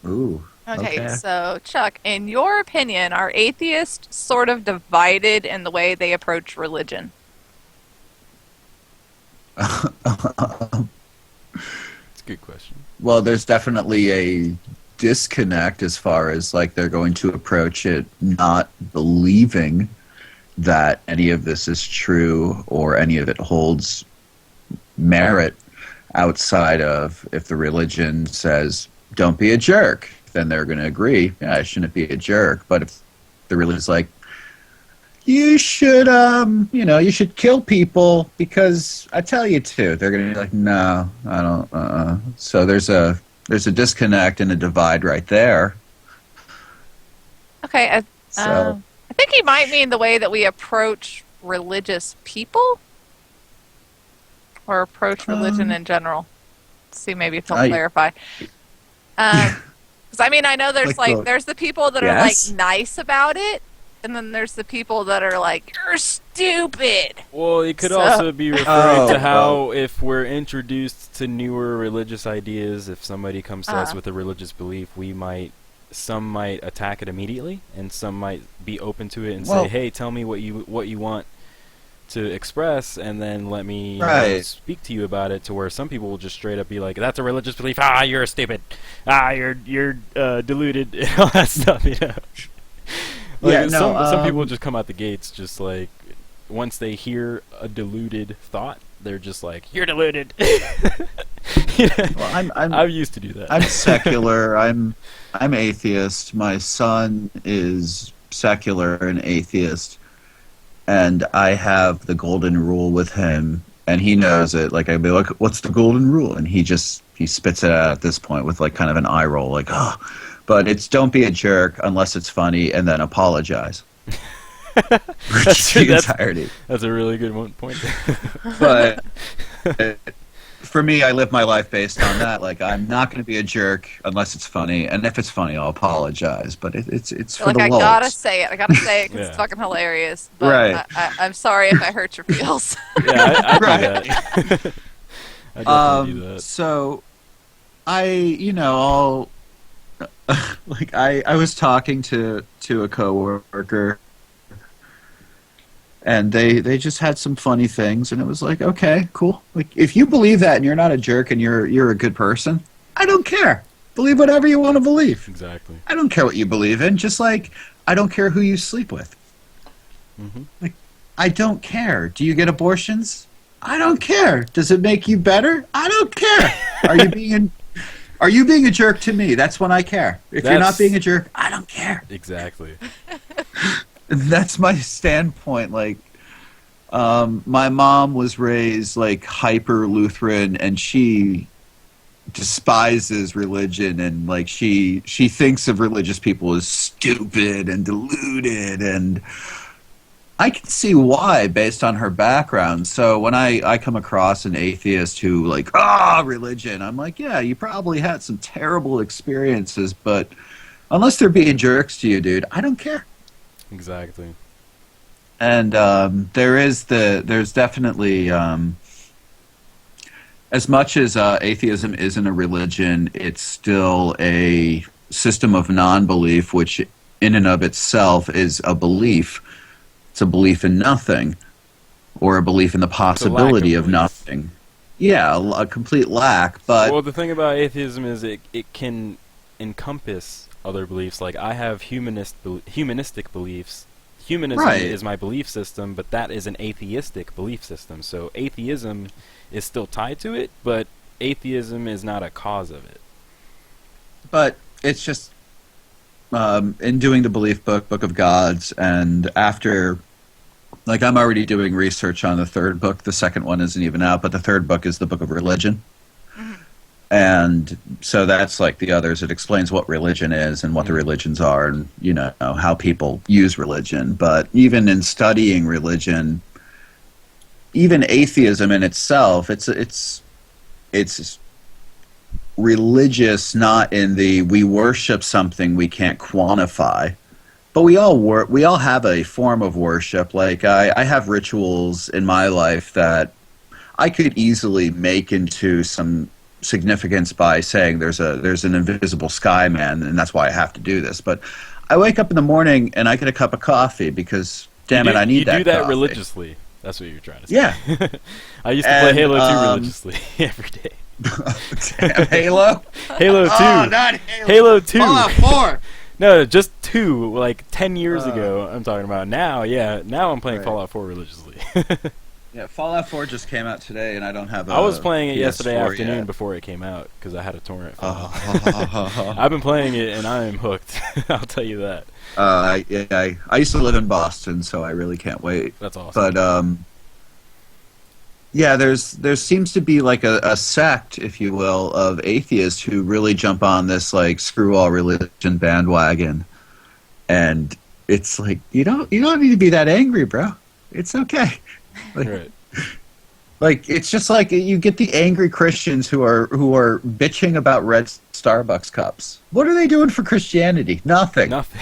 Ooh. Okay, so Chuck, in your opinion, are atheists sort of divided in the way they approach religion? It's a good question. Well, there's definitely a disconnect as far as like they're going to approach it not believing that any of this is true or any of it holds merit outside of if the religion says don't be a jerk, then they're going to agree, I shouldn't be a jerk. But if the religion's like, you should you should kill people because I tell you to, they're going to be like, no, I don't. So there's a disconnect and a divide right there. Okay, I think he might mean the way that we approach religious people, or approach religion in general. Let's see, maybe if he'll clarify. Because I know there's there's the people that are like nice about it, and then there's the people that are like, you're stupid. Well, it could also be referring to how if we're introduced to newer religious ideas, if somebody comes to us with a religious belief, some might attack it immediately, and some might be open to it and say, hey, tell me what you want to express, and then let me speak to you about it, to where some people will just straight up be like, that's a religious belief, you're stupid, you're deluded, and all that stuff, some people just come out the gates just like, once they hear a deluded thought, they're just like, you're deluded. Well, I'm used to do that. I'm secular. I'm atheist. My son is secular and atheist, and I have the golden rule with him, and he knows it. Like, I'd be like, what's the golden rule? And he spits it out at this point with like kind of an eye roll, like, but it's don't be a jerk unless it's funny, and then apologize. That's the entirety. That's a really good point. But for me, I live my life based on that. Like, I'm not going to be a jerk unless it's funny, and if it's funny, I'll apologize. But it's for the lulz. I gotta say it because it's fucking hilarious. But right. I'm sorry if I hurt your feels. Yeah, I do that. I definitely do that. So, I'll like I was talking to a coworker, and they just had some funny things, and it was like, okay, cool. Like, if you believe that and you're not a jerk and you're a good person, I don't care. Believe whatever you want to believe. Exactly. I don't care what you believe in. Just like I don't care who you sleep with. Mm-hmm. Like, I don't care. Do you get abortions? I don't care. Does it make you better? I don't care. Are you being a jerk to me? That's when I care. If you're not being a jerk, I don't care. Exactly. That's my standpoint. Like, My mom was raised like hyper Lutheran, and she despises religion, and like she thinks of religious people as stupid and deluded, and I can see why based on her background. So when I come across an atheist who like religion, I'm like, yeah, you probably had some terrible experiences, but unless they're being jerks to you, dude, I don't care. Exactly. And there's definitely as much as atheism isn't a religion, it's still a system of non-belief, which in and of itself is a belief. It's a belief in nothing, or a belief in the possibility of nothing. Yeah, a complete lack. But well, the thing about atheism is it can encompass other beliefs. Like I have humanistic beliefs. Humanism is my belief system, but that is an atheistic belief system. So atheism is still tied to it, but atheism is not a cause of it. But it's just in doing the belief book of Gods, and after, like, I'm already doing research on the third book. The second one isn't even out, but the third book is the Book of Religion. And so that's like the others. It explains what religion is and what the religions are, and you know how people use religion. But even in studying religion, even atheism in itself, it's religious, not in the we worship something we can't quantify, but we all have a form of worship. Like I have rituals in my life that I could easily make into some significance by saying there's an invisible sky man, and that's why I have to do this. But I wake up in the morning and I get a cup of coffee because damn it, I need that. You do that coffee. Religiously. That's what you're trying to say. Yeah. I used to play Halo 2 religiously every day. Damn, Halo? Halo 2. Oh, not Halo. Halo 2. Fallout 4. No, just 2, like 10 years ago I'm talking about. Now I'm playing Fallout 4 religiously. Yeah, Fallout 4 just came out today, and I don't have a I was playing it PS4 yesterday afternoon yet. before it came out, because I had a torrent. I've been playing it, and I am hooked. I'll tell you that. I used to live in Boston, so I really can't wait. That's awesome. But, yeah, there seems to be like a sect, if you will, of atheists who really jump on this, like, screw all religion bandwagon. And it's like, you don't need to be that angry, bro. It's okay. Like, right. Like it's just like you get the angry Christians who are bitching about red Starbucks cups. What are they doing for Christianity? Nothing. Nothing.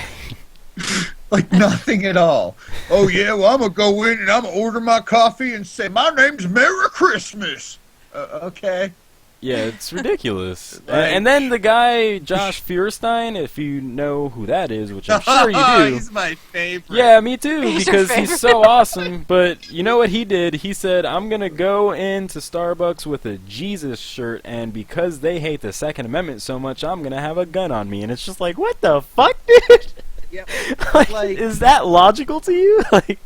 Like nothing at all. Oh yeah, well I'm gonna go in and I'm gonna order my coffee and say my name's Merry Christmas. Okay. Yeah, it's ridiculous. And then the guy, Josh Feuerstein, if you know who that is, which I'm sure you do. He's my favorite. Yeah, me too, He's because your he's so awesome. But you know what he did? He said, I'm going to go into Starbucks with a Jesus shirt, and because they hate the Second Amendment so much, I'm going to have a gun on me. And it's just like, what the fuck, dude? Yep. Like, is that logical to you? Like,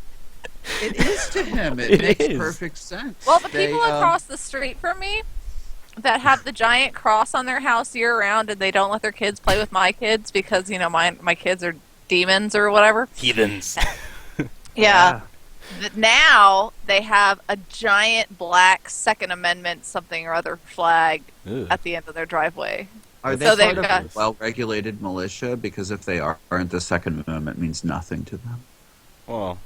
it is to him. It makes perfect sense. Well, the people across the street from me that have the giant cross on their house year round, and they don't let their kids play with my kids because, you know, my kids are demons or whatever. Heathens. Yeah. Now they have a giant black Second Amendment something or other flag at the end of their driveway. Are they part of a well-regulated militia? Because if they aren't, the Second Amendment means nothing to them. Well,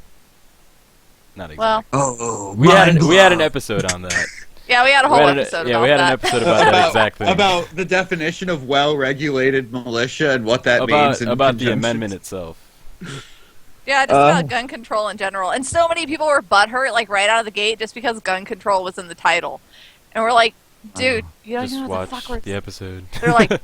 not exactly. Well, we had an episode on that. Yeah, we had a whole episode about that. Yeah, we had an episode about that exactly. About the definition of well-regulated militia and what that means. About the amendment itself. Yeah, just about gun control in general. And so many people were butthurt, like, right out of the gate just because gun control was in the title. And we're like, dude, you don't know what the fuck we're... the episode. They're like,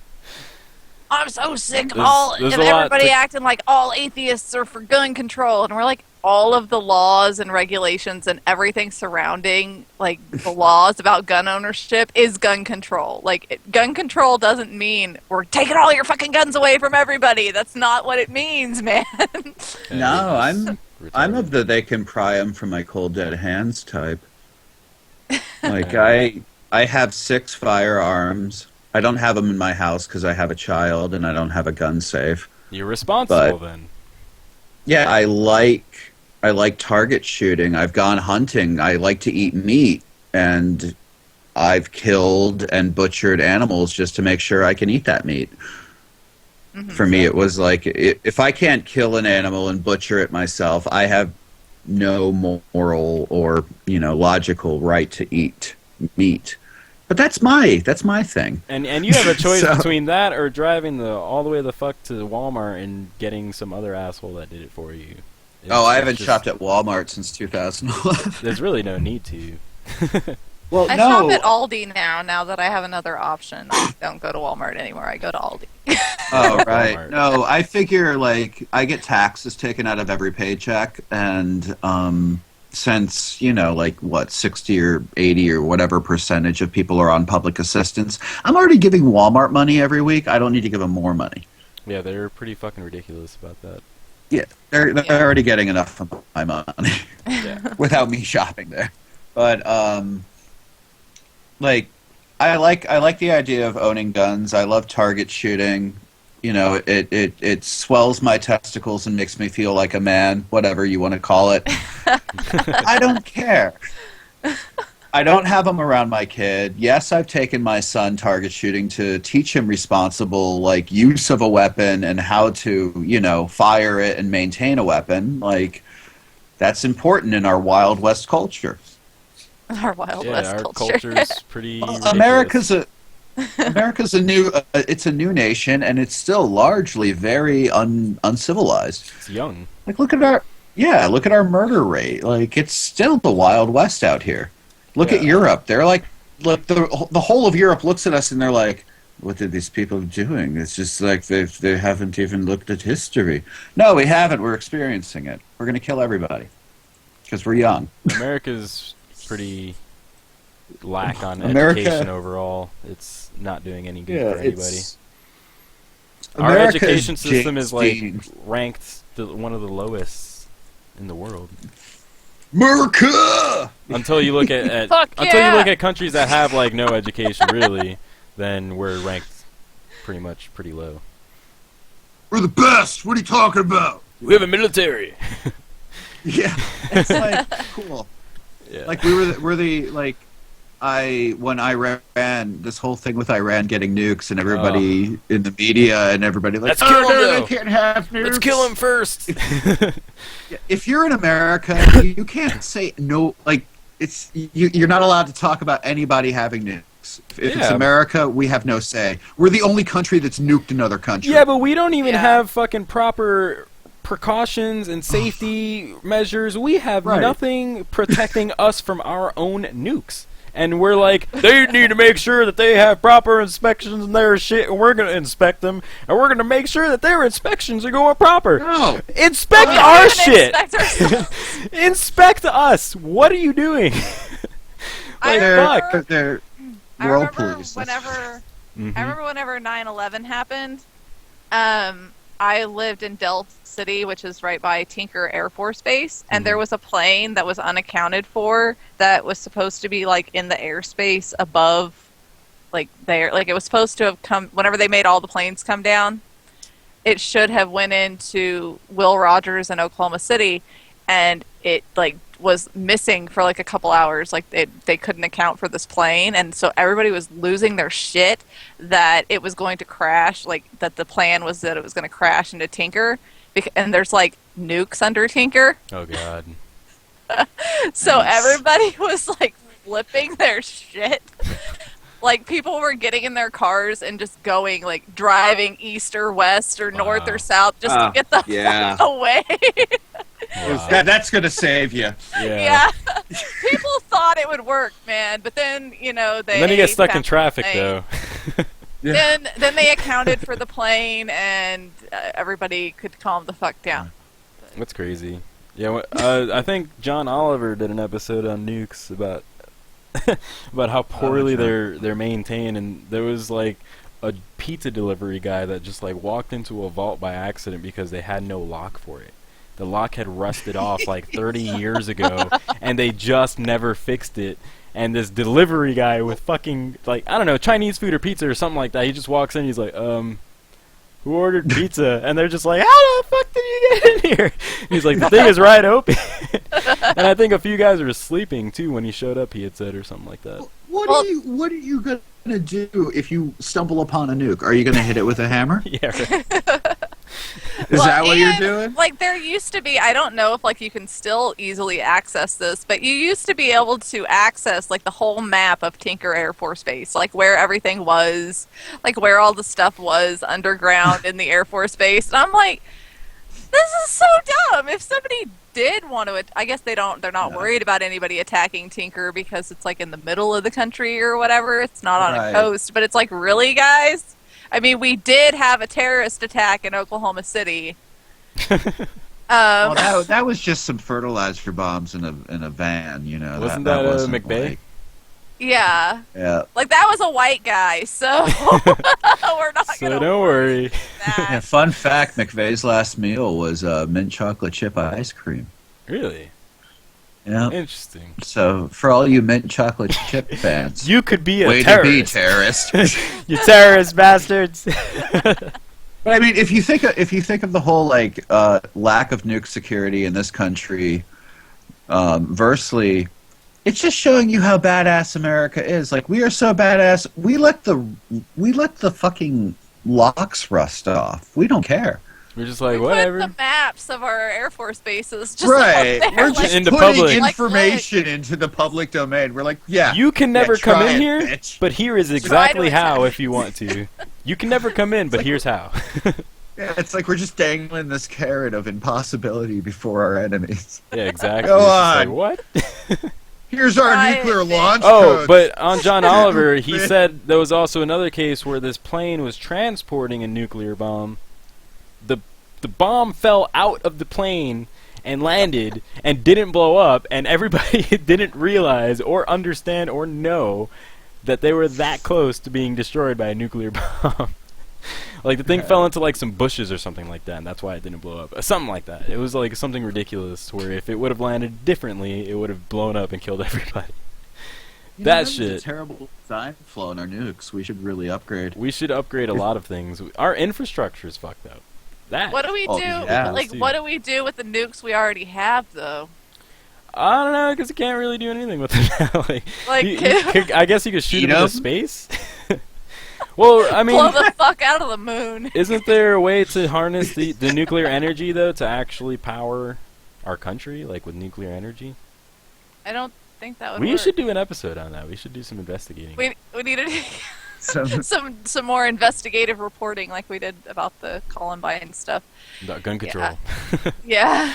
I'm so sick of everybody acting like all atheists are for gun control. And we're like, all of the laws and regulations and everything surrounding, like, the laws about gun ownership is gun control. Like, gun control doesn't mean we're taking all your fucking guns away from everybody. That's not what it means, man. No, I'm of the they can pry them from my cold dead hands type. Like, I have 6 firearms. I don't have them in my house because I have a child and I don't have a gun safe. You're responsible then. Yeah, I like I like target shooting. I've gone hunting. I like to eat meat, and I've killed and butchered animals just to make sure I can eat that meat. Mm-hmm. For me, it was like, if I can't kill an animal and butcher it myself, I have no moral or logical right to eat meat. But that's my thing. And you have a choice between that or driving all the way the fuck to Walmart and getting some other asshole that did it for you. I haven't shopped at Walmart since 2011. There's really no need to. Well, I shop at Aldi now that I have another option. I don't go to Walmart anymore. I go to Aldi. Oh, right. Walmart. No, I figure, like, I get taxes taken out of every paycheck, and since, 60 or 80 or whatever percentage of people are on public assistance, I'm already giving Walmart money every week. I don't need to give them more money. Yeah, they're pretty fucking ridiculous about that. Yeah, they're already getting enough of my money Yeah. without me shopping there. But, I like the idea of owning guns. I love target shooting. It swells my testicles and makes me feel like a man, whatever you want to call it. I don't care. I don't have them around my kid. Yes, I've taken my son target shooting to teach him responsible, use of a weapon and how to, fire it and maintain a weapon. That's important in our Wild West culture. Our Wild West our culture. culture's pretty ridiculous. America's a new nation, and it's still largely very uncivilized. It's young. Look at our murder rate. It's still the Wild West out here. Look at Europe. They're look, the whole of Europe looks at us and they're like, what are these people doing? It's just like they haven't even looked at history. No, we haven't. We're experiencing it. We're going to kill everybody because we're young. America's pretty lack on America- education overall. It's not doing any good for anybody. Our America education is system is James Dean. ranked one of the lowest in the world. America! Until you look at Fuck until yeah! you look at countries that have no education really, then we're ranked pretty low. We're the best. What are you talking about? We have a military. Yeah, it's cool. Yeah. When Iran, this whole thing with Iran getting nukes and everybody in the media and everybody Let's kill him, they though. can't have nukes. Let's kill him first. If you're in America, you can't say no. You're not allowed to talk about anybody having nukes. If it's America, we have no say. We're the only country that's nuked another country. Yeah, but we don't even have fucking proper precautions and safety measures. We have nothing protecting us from our own nukes. And we're like, they need to make sure that they have proper inspections and their shit, and we're going to inspect them, and we're going to make sure that their inspections are going proper. No. Inspect our shit! Inspect Inspect us! What are you doing? They're I world remember police. whenever 9/11 happened, I lived in Del City, which is right by Tinker Air Force Base, and there was a plane that was unaccounted for that was supposed to be in the airspace above, there. It was supposed to have come whenever they made all the planes come down. It should have went into Will Rogers in Oklahoma City, and it was missing for a couple hours. They couldn't account for this plane, and so everybody was losing their shit that it was going to crash. That the plan was that it was going to crash into Tinker, and there's nukes under Tinker. Oh god. So everybody was flipping their shit. People were getting in their cars and just going driving east or west or north or south just to get the fuck away. Wow. That's going to save you. Yeah. People thought it would work, man, but then they. And then you get stuck in traffic, though. Then they accounted for the plane, and everybody could calm the fuck down. That's crazy. Yeah, I think John Oliver did an episode on nukes about how poorly they're maintained, and there was a pizza delivery guy that just walked into a vault by accident because they had no lock for it. The lock had rusted off 30 years ago, and they just never fixed it. And this delivery guy with fucking, I don't know, Chinese food or pizza or something like that, he just walks in, he's like, who ordered pizza? And they're just like, how the fuck did you get in here. He's like, the thing is right open. And I think a few guys were sleeping too when he showed up. He had said or something like that. What are you gonna do if you stumble upon a nuke? Are you gonna hit it with a hammer? Yeah. Right. Is that what you're doing? Like, there used to be, I don't know if, like, you can still easily access this, but you used to be able to access, like, the whole map of Tinker Air Force Base, like, where everything was, like, where all the stuff was underground in the Air Force Base. And I'm like, this is so dumb. If somebody did want to, I guess they're not worried about anybody attacking Tinker because it's, like, in the middle of the country or whatever. It's not on a coast. But it's like, really, guys? I mean, we did have a terrorist attack in Oklahoma City. Well, that was just some fertilizer bombs in a van, you know. Wasn't that wasn't McVeigh? like- Yeah. Yeah. Like, that was a white guy, so we're not So going to don't worry. Yeah, fun fact, McVeigh's last meal was mint chocolate chip ice cream. Really? Yeah. Interesting. So, for all you mint chocolate chip fans, You could be a way terrorist. to be terrorist. You terrorist bastards. But I mean, if you think of the whole like lack of nuke security in this country, versely, it's just showing you how badass America is. Like, we are so badass. We let the fucking locks rust off. We don't care. We're just like, We whatever. put the maps of our Air Force bases just Right. out there, We're just into putting public. information into the public domain. We're like, yeah. You can never yeah, come try in it, here, bitch. but here is Try exactly to how attack. if you want to. You can never come in, but like- here's how. Yeah, it's like we're just dangling this carrot of impossibility before our enemies. Yeah, exactly. Go It's just like, on. what? Here's our Right, nuclear bitch. launch Oh, codes. but on John Oliver, he said there was also another case where this plane was transporting a nuclear bomb. The bomb fell out of the plane and landed and didn't blow up, and everybody didn't realize or understand or know that they were that close to being destroyed by a nuclear bomb. Like, the thing fell into like some bushes or something like that, and that's why it didn't blow up. Something like that. It was like something ridiculous where if it would have landed differently, it would have blown up and killed everybody. You know, That was a shit. terrible design flaw in our nukes. We should really upgrade. We should upgrade a lot of things. Our infrastructure is fucked up. That. What do we do? Oh, yeah. Like, what do we do with the nukes we already have, though? I don't know, because you can't really do anything with it now. Like, I guess you could shoot Eat them into 'em? space. Well, I mean, blow the fuck out of the moon. isn't there a way to harness the nuclear energy, though, to actually power our country, like with nuclear energy? I don't think that would We work. should do an episode on that. We should do some investigating. We need to So, some more investigative reporting, like we did about the Columbine stuff. About gun control. Yeah.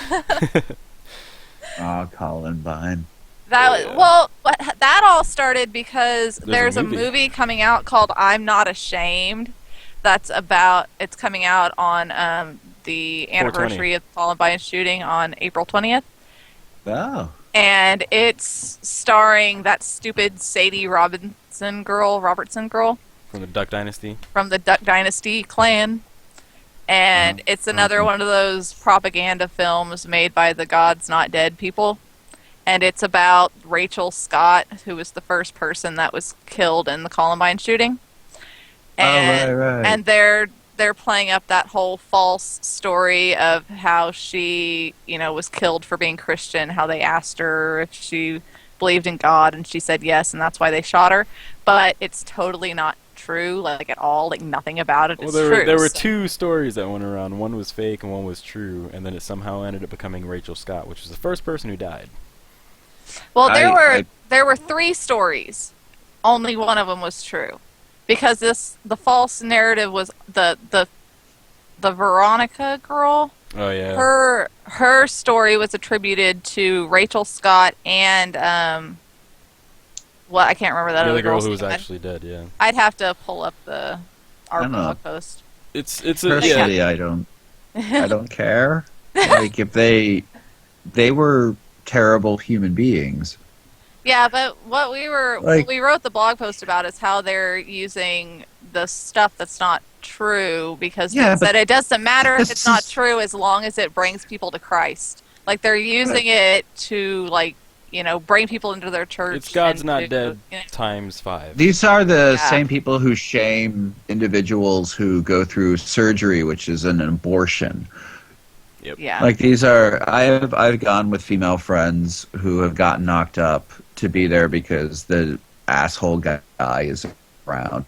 Columbine. That all started because There's a there's a movie. movie coming out called I'm Not Ashamed. It's coming out on the anniversary of the Columbine shooting on April 20th. Oh. And it's starring that stupid Sadie Robertson girl From the Duck Dynasty. from the Duck Dynasty clan. And it's another one of those propaganda films made by the God's Not Dead people. And it's about Rachel Scott, who was the first person that was killed in the Columbine shooting. And, right. and they're playing up that whole false story of how she, was killed for being Christian, how they asked her if she believed in God, and she said yes, and that's why they shot her. But it's totally not true, like, at all. Like, nothing about it is true. There were two stories that went around. One was fake and one was true, and then it somehow ended up becoming Rachel Scott, which was the first person who died. Well, there were 3 stories. Only one of them was true, because the false narrative was the Veronica girl. Oh yeah. Her story was attributed to Rachel Scott and I can't remember that The other other girl girl's who was name. actually dead. Yeah. I'd have to pull up our I don't know. blog post. It's a Personally, I don't care. Like, if they were terrible human beings. Yeah, but what we wrote the blog post about is how they're using the stuff that's not true, because they said it doesn't matter if it's not true as long as it brings people to Christ. Like, they're using it to, like, bring people into their church. It's God's and Not to- Dead times 5. These are the Yeah. same people who shame individuals who go through surgery, which is an abortion. Yep. Yeah. Like I've gone with female friends who have gotten knocked up to be there because the asshole guy is around.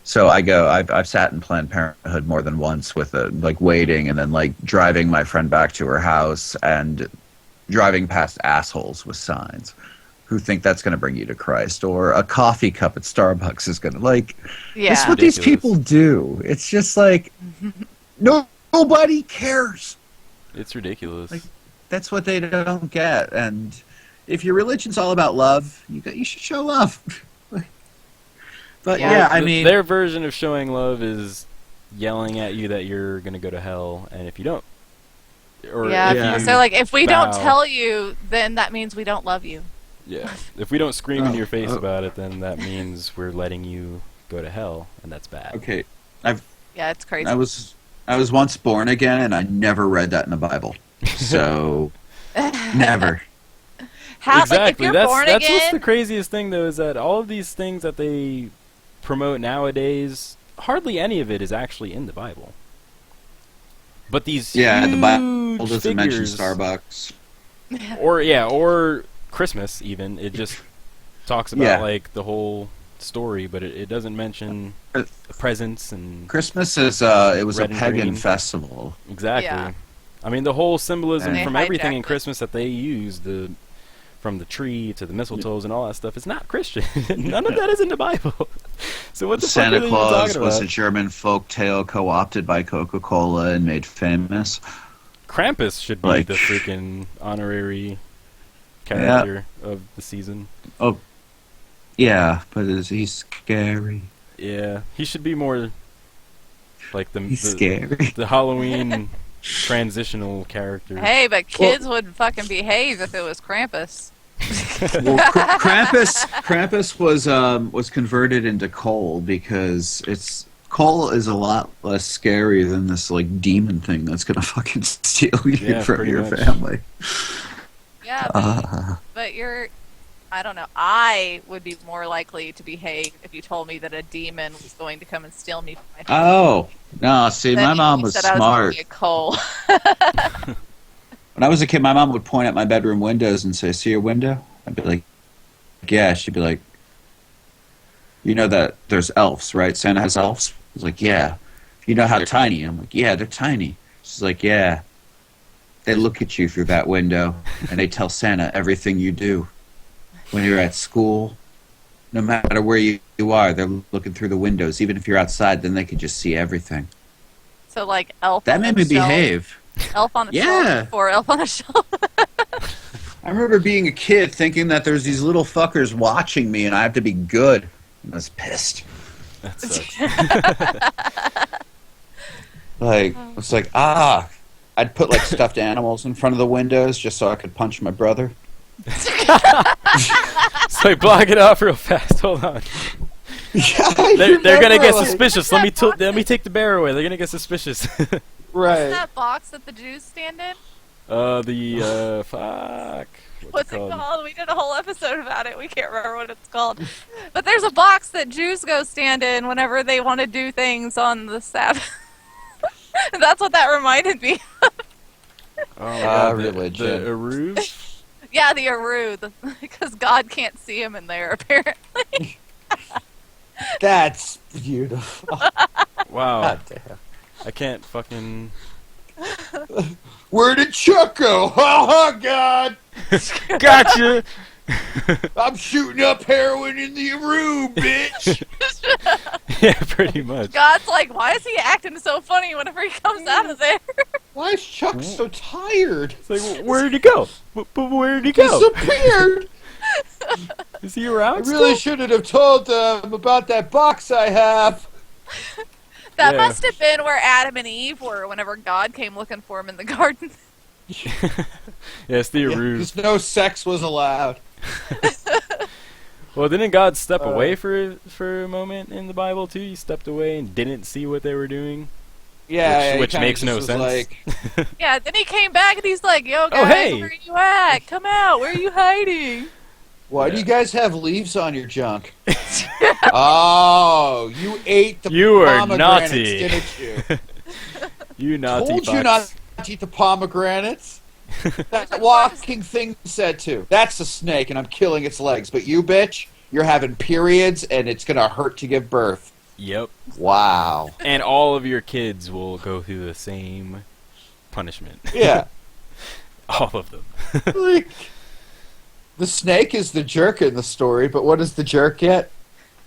So I've sat in Planned Parenthood more than once with waiting and then like driving my friend back to her house and driving past assholes with signs who think that's going to bring you to Christ, or a coffee cup at Starbucks is going to this is what these people do. It's just like, nobody cares. It's ridiculous. Like, that's what they don't get. And if your religion's all about love, you should show love. But I mean, their version of showing love is yelling at you that you're gonna go to hell, and if you don't, so like if we don't tell you, then that means we don't love you. Yeah, if we don't scream in your face about it, then that means we're letting you go to hell, and that's bad. Okay, it's crazy. I was once born again, and I never read that in the Bible, so never. How, exactly. like, if you're that's born what's again, the craziest thing, though, is that all of these things that they promote nowadays, hardly any of it is actually in the Bible. But these the Bible doesn't figures, mention Starbucks, or Christmas even. It just talks about like the whole story, but it doesn't mention the presents and Christmas is it was a red and pagan green. festival. Exactly. Yeah. I mean, the whole symbolism And from they everything in hijacked it. Christmas that they use, from the tree to the mistletoes and all that stuff, it's not Christian. None of that is in the Bible. So what the fuck are Santa they Claus even talking was about? a German folk tale co-opted by Coca-Cola and made famous. Krampus should be the freaking honorary character of the season. Oh, yeah, but he's scary. Yeah, he should be more like He's scary. the Halloween transitional character. hey, but kids wouldn't fucking behave if it was Krampus. Well, Krampus was converted into coal because coal is a lot less scary than this like demon thing that's gonna fucking steal you from your family. Yeah, but I don't know. I would be more likely to behave if you told me that a demon was going to come and steal me from my family. Oh no! See, my mom was I was smart. a coal. When I was a kid, my mom would point at my bedroom windows and say, "See your window?" I'd be like, "Yeah." She'd be like, "You know that there's elves, right? Santa has elves." I was like, "Yeah." You know how tiny? I'm like, "Yeah, they're tiny." She's like, "Yeah." They look at you through that window, and they tell Santa everything you do. When you're at school, no matter where you are, they're looking through the windows. Even if you're outside, then they can just see everything. So like Elf. That on made the me Shelf, behave. Elf on a Yeah. Shelf before Elf on a Shelf. I remember being a kid thinking that there's these little fuckers watching me and I have to be good. I was pissed. That sucks. It's like, I'd put like stuffed animals in front of the windows just so I could punch my brother. So like, block it off real fast. Hold on. They're gonna get suspicious. Let me take the bear away. They're gonna get suspicious. Right. What's that box that the Jews stand in? Fuck. What's it called? We did a whole episode about it. We can't remember what it's called. But there's a box that Jews go stand in whenever they want to do things on the Sabbath. That's what that reminded me of. Oh my God, religion. The Eruv? Yeah, the Aru, because God can't see him in there, apparently. That's beautiful. Wow. God damn. I can't fucking... Where did Chuck go? Oh, God. Gotcha! I'm shooting up heroin in the room, bitch. Yeah, pretty much. God's like, why is he acting so funny whenever he comes out of there? Why is Chuck so tired? It's like, where'd he go? But where'd he go? Disappeared. Is he around I really still? shouldn't have told them about that box I have. That Yeah. must have been where Adam and Eve were whenever God came looking for him in the garden. Yeah, it's the Eruv. Because no sex was allowed. Well, didn't God step away for a moment in the Bible too? He stepped away and didn't see what they were doing. Yeah, which makes no sense. Yeah, then he came back and he's like, yo, guys, hey. where are you at? Come out. Where are you hiding? Why do you guys have leaves on your junk? Oh, you ate the You were pomegranates, naughty. didn't you? You naughty Told fox. you not eat the pomegranates. That walking thing said to. That's a snake, and I'm killing its legs. But you, bitch, you're having periods, and it's going to hurt to give birth. Yep. Wow. And all of your kids will go through the same punishment. Yeah. All of them. Like, the snake is the jerk in the story, but what does the jerk get?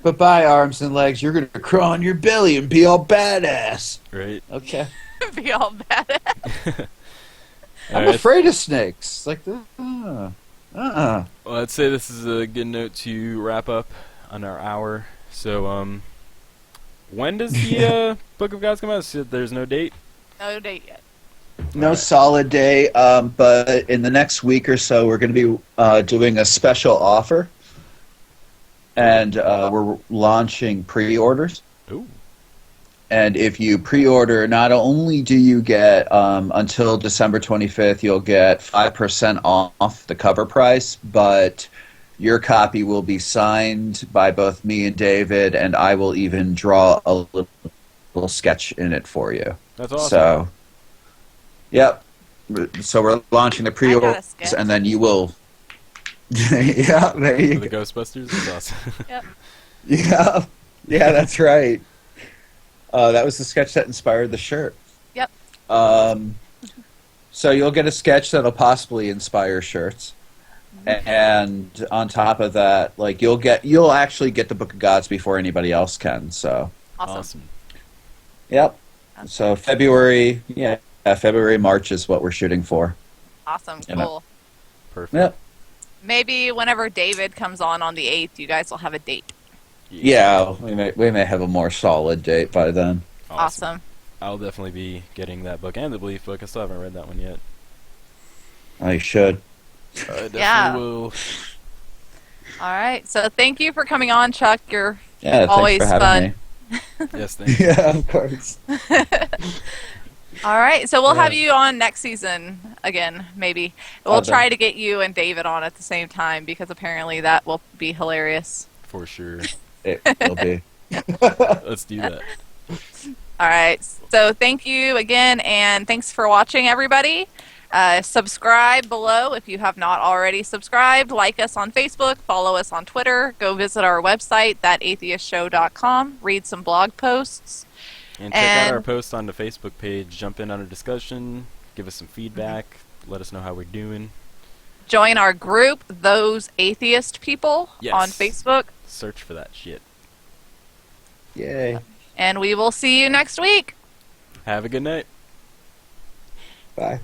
Bye-bye, arms and legs. You're going to crawl on your belly and be all badass. Right. Okay. Be all badass. I'm afraid of snakes. Like, Well, I'd say this is a good note to wrap up on our hour. So, when does the Book of Gods come out? So there's no date? No date yet. No solid day, but in the next week or so, we're going to be doing a special offer, and we're launching pre-orders. Ooh. And if you pre-order, not only do you get, until December 25th, you'll get 5% off the cover price, but your copy will be signed by both me and David, and I will even draw a little sketch in it for you. That's awesome. So, yep. So we're launching the pre-orders, and then you will... yeah, there you For the go. Ghostbusters? That's awesome. Yep. Yeah, that's right. That was the sketch that inspired the shirt. Yep. So you'll get a sketch that'll possibly inspire shirts, and on top of that, like you'll actually get the Book of Gods before anybody else can. So Awesome. yep. So February, March is what we're shooting for. Awesome. You know. Cool. Perfect. Yep. Maybe whenever David comes on the 8th, you guys will have a date. Yeah, we may have a more solid date by then. Awesome. I'll definitely be getting that book and the Belief book. I still haven't read that one yet. I should. I definitely Yeah. will. All right. So thank you for coming on, Chuck. You're Yeah, always thanks for having Yes, me. thank you. Yeah, of course. All right. So we'll Yeah. have you on next season again, maybe. We'll Okay. try to get you and David on at the same time because apparently that will be hilarious. For sure. It will be. Let's do that. All right. So thank you again, and thanks for watching, everybody. Subscribe below if you have not already subscribed. Like us on Facebook. Follow us on Twitter. Go visit our website, thatatheistshow.com. Read some blog posts. And check out our post on the Facebook page. Jump in on a discussion. Give us some feedback. Let us know how we're doing. Join our group, Those Atheist People, Yes. on Facebook. Search for that shit. Yay. And we will see you next week. Have a good night. Bye.